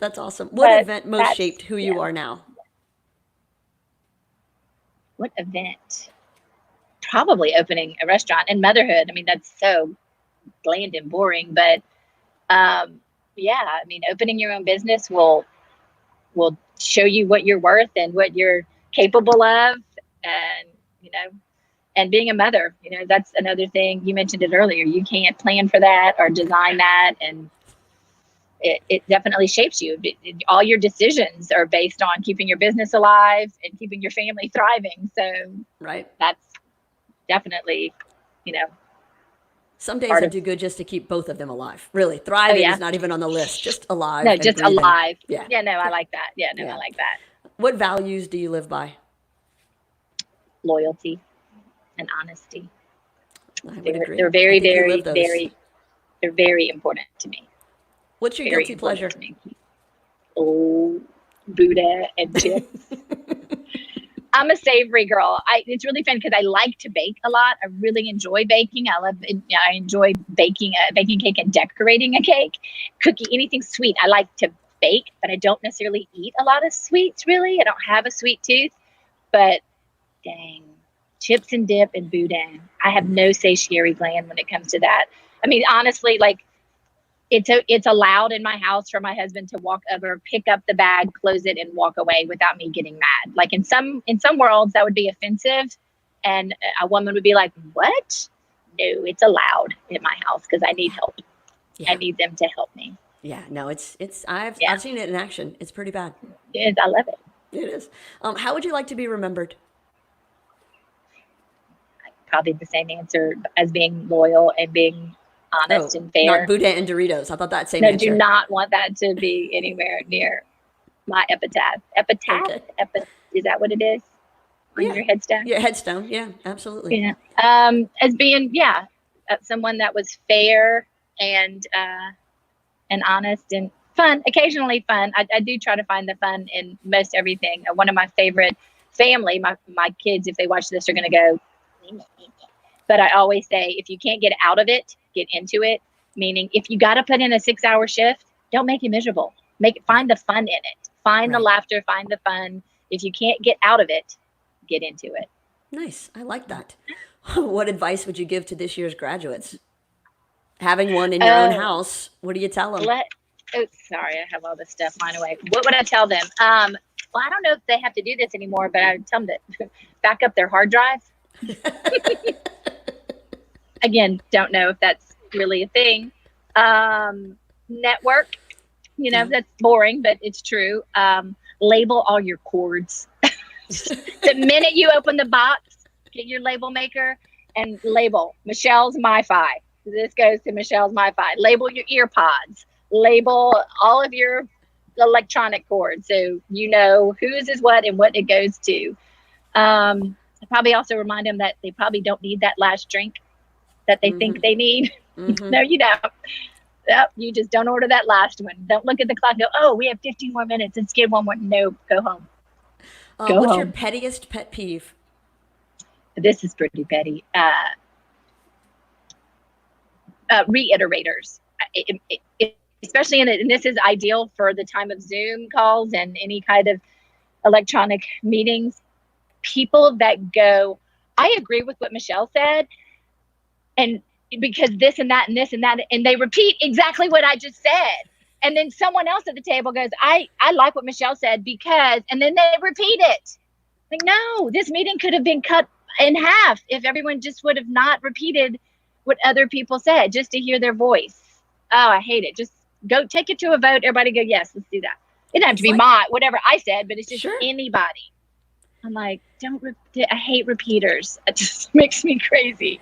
That's awesome. What event most shaped who you are now? What event? Probably opening a restaurant and motherhood. That's so bland and boring, but opening your own business will show you what you're worth and what you're capable of. And being a mother, that's another thing. You mentioned it earlier. You can't plan for that or design that. And it definitely shapes you. All your decisions are based on keeping your business alive and keeping your family thriving. So that's definitely, some days I do good just to keep both of them alive. Really, thriving is not even on the list. Just alive. No, just breathing. Alive. Yeah. Yeah. No, I like that. Yeah. No, I like that. What values do you live by? Loyalty and honesty. I would agree. They're very, very, they're very important to me. What's your guilty pleasure? Oh, Buddha and chips. I'm a savory girl. It's really fun because I like to bake a lot. I really enjoy baking. I enjoy baking cake and decorating a cake, cookie, anything sweet. I like to bake, but I don't necessarily eat a lot of sweets, really. I don't have a sweet tooth, but dang, chips and dip and boudin. I have no satiety gland when it comes to that. Honestly, it's allowed in my house for my husband to walk over, pick up the bag, close it, and walk away without me getting mad. Like in some worlds that would be offensive, and a woman would be like, "What?" No, it's allowed in my house because I need help. Yeah. I need them to help me. Yeah, no, I've seen it in action. It's pretty bad. It is. I love it. It is. How would you like to be remembered? Probably the same answer as being loyal and being honest and fair. Not boudin and Doritos. I thought that same answer. No, do not want that to be anywhere near my epitaph. Epitaph? Okay. Is that what it is? On your headstone? Your headstone. Yeah, absolutely. Yeah. As being, someone that was fair and honest and fun, occasionally fun. I do try to find the fun in most everything. One of my favorite family, my kids, if they watch this, are going to go, but I always say, if you can't get out of it, get into it. Meaning, if you got to put in a 6-hour shift, don't make it miserable. Find the fun in it. Find the laughter, find the fun. If you can't get out of it, get into it. Nice. I like that. What advice would you give to this year's graduates? Having one in your own house, what do you tell them? Sorry, I have all this stuff lined away. What would I tell them? Well, I don't know if they have to do this anymore, but I would tell them to back up their hard drive. Again, don't know if that's really a thing. Network, that's boring, but it's true. Label all your cords. The minute you open the box, get your label maker and label Michelle's MiFi. this goes to Michelle's MiFi. Label your ear pods. Label all of your electronic cords, so you know whose is what and what it goes to. I probably also remind them that they probably don't need that last drink that they think they need. No, you don't. Yep, you just don't order that last one. Don't look at the clock and go, oh, we have 15 more minutes. Let's get one more. No, go home. What's your pettiest pet peeve? This is pretty petty. Reiterators. Especially and this is ideal for the time of Zoom calls and any kind of electronic meetings. People that go, I agree with what Michelle said, and because this and that and this and that, and they repeat exactly what I just said. And then someone else at the table goes, I like what Michelle said because, and then they repeat it. Like, no, this meeting could have been cut in half if everyone just would have not repeated what other people said just to hear their voice. Oh, I hate it. Just go take it to a vote. Everybody go, yes, let's do that. It doesn't have to be whatever I said, but it's just anybody. I'm like, I hate repeaters. It just makes me crazy.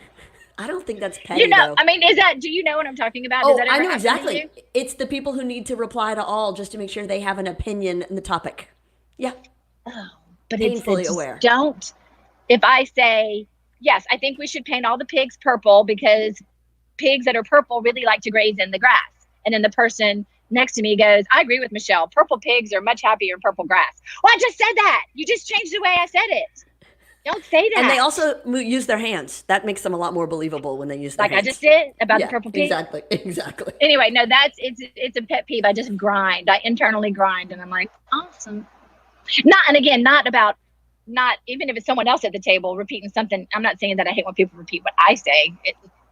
I don't think that's petty, though. I mean, do you know what I'm talking about? Oh, I know exactly. It's the people who need to reply to all just to make sure they have an opinion in the topic. Yeah. Oh, but painfully aware. Don't. If I say, yes, I think we should paint all the pigs purple because pigs that are purple really like to graze in the grass. And then the person next to me goes, I agree with Michelle. Purple pigs are much happier in purple grass. Well, I just said that. You just changed the way I said it. Don't say that. And they also use their hands. That makes them a lot more believable when they use their hands. Like I just did about the purple pig. Exactly. Anyway, no, it's a pet peeve. I just grind. I internally grind, and I'm like, awesome. Not even if it's someone else at the table repeating something. I'm not saying that I hate when people repeat what I say.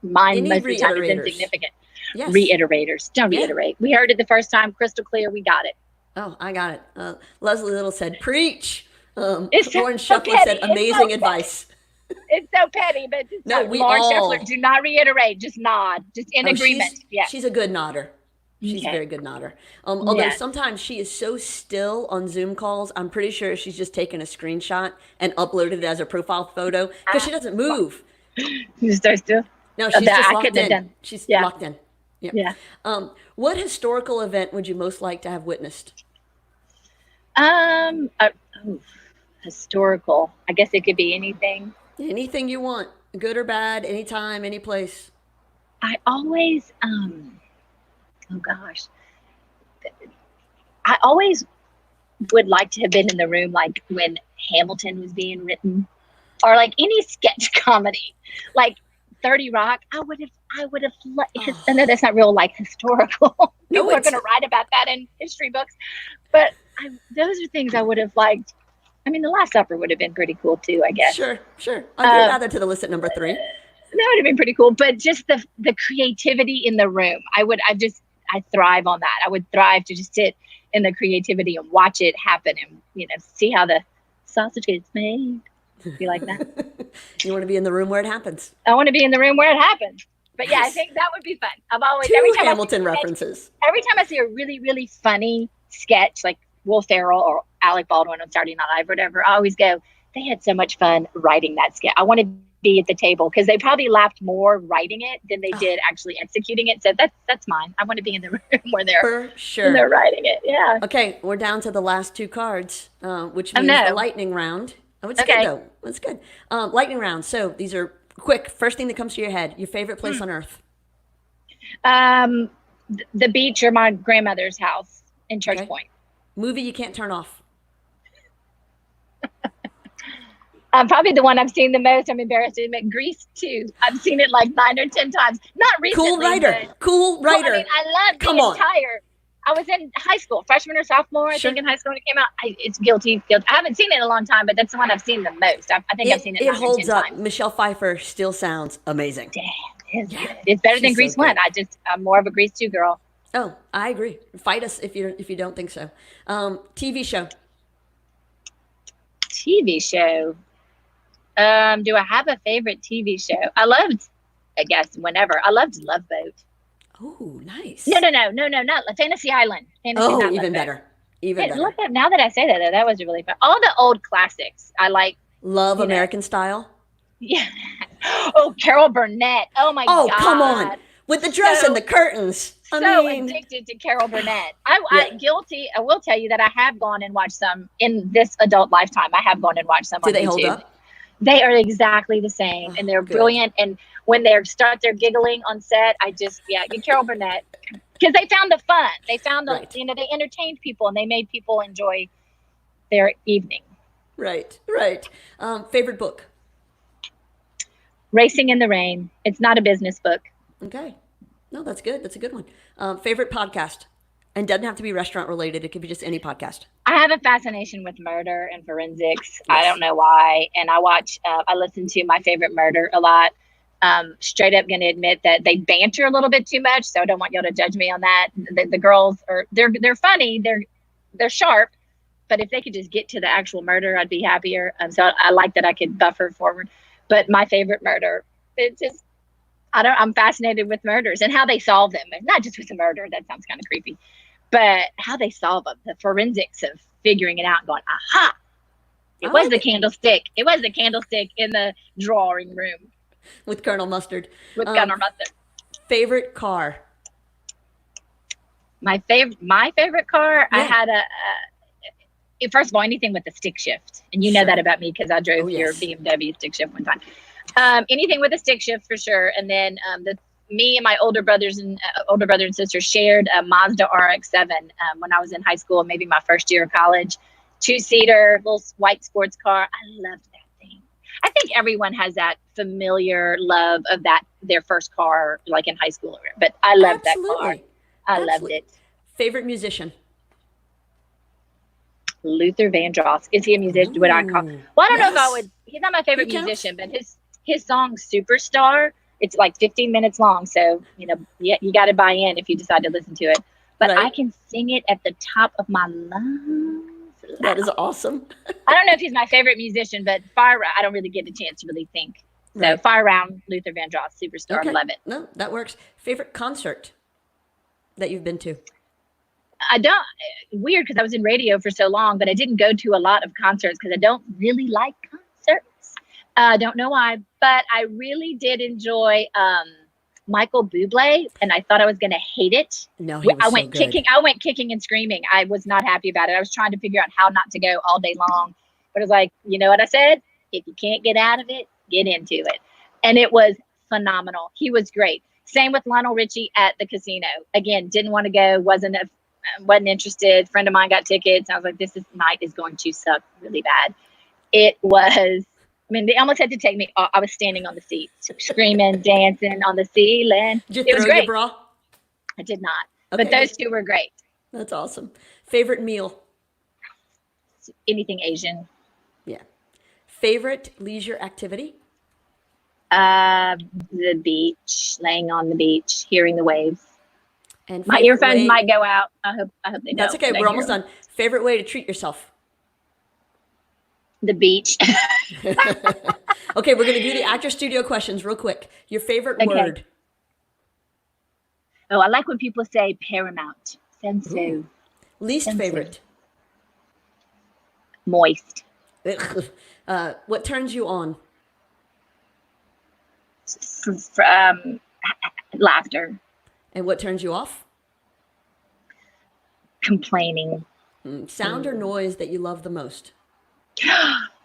Mine most of the time is insignificant. Yes. Reiterators. Don't reiterate. We heard it the first time, crystal clear. We got it. Oh, I got it. Leslie Little said, preach. Lauren Shuffler said, amazing advice. It's so petty, but Lauren Shuffler, do not reiterate. Just nod. Just in agreement. She's a good nodder. She's a very good nodder. Although sometimes she is so still on Zoom calls, I'm pretty sure she's just taken a screenshot and uploaded it as a profile photo because she doesn't move. She's so still? No, she's just locked in. She's locked in. Yeah. What historical event would you most like to have witnessed? Historical. I guess it could be anything. Anything you want, good or bad, anytime, any place. I always, I always would like to have been in the room, like when Hamilton was being written, or like any sketch comedy, like 30 Rock. I would have. I know that's not real, like historical. People are going to write about that in history books, but those are things I would have liked. I mean, The Last Supper would have been pretty cool too, I guess. Sure. I'll add that to the list at number 3. That would have been pretty cool, but just the creativity in the room. I thrive on that. I would thrive to just sit in the creativity and watch it happen and, see how the sausage gets made. You like that? You want to be in the room where it happens. I want to be in the room where it happens. But yeah, I think that would be fun. I've always every time Hamilton references. Every time I see a really, really funny sketch like Will Ferrell or Alec Baldwin on Saturday Night Live or whatever, I always go, they had so much fun writing that sketch. I want to be at the table because they probably laughed more writing it than they did actually executing it. So that's mine. I want to be in the room where they're writing it. Yeah. Okay, we're down to the last 2 cards, which means the lightning round. Oh, it's good though. It's good. Lightning round. So these are quick. First thing that comes to your head. Your favorite place on earth? The beach or my grandmother's house in Church Point. Movie you can't turn off. Probably the one I've seen the most. I'm embarrassed to admit. Grease 2. I've seen it like 9 or 10 times. Not recently. Cool writer. I mean, I love the entire. I was in high school, freshman or sophomore, I think, in high school when it came out. It's guilty. I haven't seen it in a long time, but that's the one I've seen the most. I think I've seen it 9 or 10 holds up. times. Michelle Pfeiffer still sounds amazing. Damn, it's better than Grease 1. I'm more of a Grease 2 girl. Oh, I agree. Fight us if you don't think so. TV show. TV show. Do I have a favorite TV show? I loved Love Boat. Oh, nice. No, not Fantasy Island. Even better. Look up, now that I say that, though, that was really fun. All the old classics I like. Love American Style. Yeah. Oh, Carol Burnett. Oh my Oh, God. come on. With the dress So- and the curtains. So addicted to Carol Burnett. I guilty. I will tell you that I have gone and watched some in this adult lifetime. I have gone and watched some Do on they YouTube. hold up? They are exactly the same, and they're good. brilliant. And when they start their giggling on set, I just get Carol Burnett, because they found the fun. They found the Right. they entertained people, and they made people enjoy their evening. Right. Favorite book? Racing in the Rain. It's not a business book. Okay. No, that's good. That's a good one. Favorite podcast? And doesn't have to be restaurant related. It could be just any podcast. I have a fascination with murder and forensics. Yes. I don't know why. And I listen to My Favorite Murder a lot. Straight up going to admit that they banter a little bit too much. So I don't want y'all to judge me on that. The girls they're funny. They're sharp, but if they could just get to the actual murder, I'd be happier. So I like that I could buffer forward. But My Favorite Murder, it's just, I'm fascinated with murders and how they solve them. And not just with the murder, that sounds kind of creepy, but how they solve them, the forensics of figuring it out and going, aha, it was the candlestick. It was the candlestick in the drawing room. With Colonel Mustard. Colonel Mustard. Favorite car? My favorite car, Yeah. I had first of all, anything with a stick shift. And you know that about me because I drove your BMW stick shift one time. Anything with a stick shift for sure. And then me and my older brother and sister shared a Mazda RX-7 when I was in high school, maybe my first year of college. 2-seater, little white sports car. I loved that thing. I think everyone has that familiar love of their first car, like in high school. But I loved that car. I loved it. Favorite musician? Luther Vandross. Is he a musician? Would I call? Well, I don't know if I would. He's not my favorite He counts. musician, but his song "Superstar." It's like 15 minutes long, so you got to buy in if you decide to listen to it. But I can sing it at the top of my lungs. That is awesome. I don't know if he's my favorite musician, but I don't really get the chance to really think. So Fire Round, Luther Vandross, Superstar. Okay. Love it. No, that works. Favorite concert that you've been to? I don't, weird because I was in radio for so long, but I didn't go to a lot of concerts because I don't really like concerts. I don't know why, but I really did enjoy Michael Bublé, and I thought I was going to hate it. No, he was I went so good. kicking. I went kicking and screaming. I was not happy about it. I was trying to figure out how not to go all day long, but I was like, you know what I said? If you can't get out of it, get into it. And it was phenomenal. He was great. Same with Lionel Richie at the casino. Again, didn't want to go. Wasn't interested. Friend of mine got tickets. I was like, this night is going to suck really bad. It was. I mean, they almost had to take me. I was standing on the seat, screaming, dancing on the ceiling. Did you it was throw great. your bra? I did not. Okay. But those two were great. That's awesome. Favorite meal? Anything Asian. Yeah. Favorite leisure activity? The beach, laying on the beach, hearing the waves. And my earphones might go out. I hope they don't. That's okay. We're almost done. Favorite way to treat yourself? The beach. Okay, we're going to do the actor studio questions real quick. Your favorite word? Oh, I like when people say paramount. Sensu. Least favorite? Moist. What turns you on? Laughter. And what turns you off? Complaining. Sound or noise that you love the most?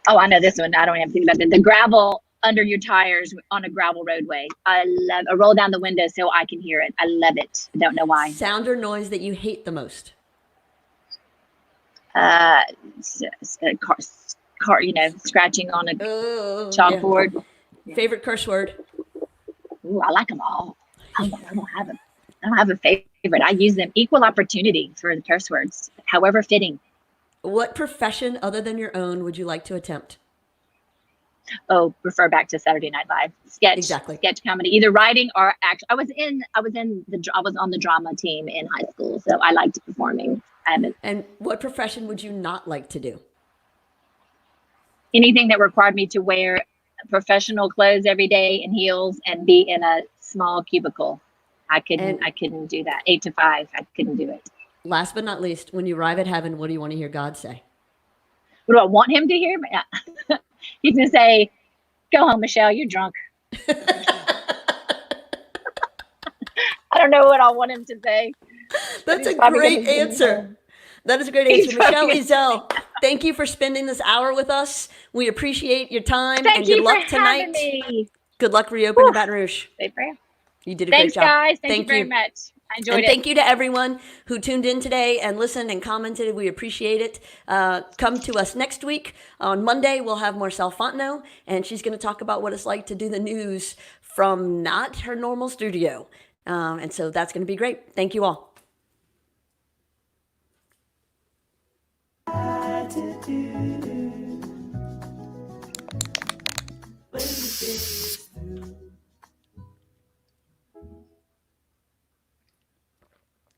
Oh, I know this one. I don't even have to think about it. The gravel under your tires on a gravel roadway. I roll down the window so I can hear it. I love it. I don't know why. Sound or noise that you hate the most? Car, scratching on a chalkboard. Yeah. Favorite curse word? Ooh, I like them all. I don't have a favorite. I use them equal opportunity for the curse words, however fitting. What profession other than your own would you like to attempt? Oh, refer back to Saturday Night Live. Sketch comedy, either writing or act. I was on the drama team in high school, so I liked performing. And what profession would you not like to do? Anything that required me to wear professional clothes every day and heels and be in a small cubicle. I couldn't do that. 8 to 5. I couldn't do it. Last but not least, when you arrive at heaven, what do you want to hear God say? What do I want him to hear? He's going to say, go home, Michelle, you're drunk. I don't know what I want him to say. That's a He's probably great gonna send me answer. home. That is a great He's answer. Michele probably Ezell, thank you for spending this hour with us. We appreciate your time Thank and you good for luck tonight. having me. Good luck reopening Baton Rouge. Stay for you. You did a Thanks, great job. guys. Thank you very much. I enjoyed And it. thank you to everyone who tuned in today and listened and commented. We appreciate it. Come to us next week. On Monday, we'll have Marcelle Fontenot, and she's going to talk about what it's like to do the news from not her normal studio. And so that's going to be great. Thank you all. To do.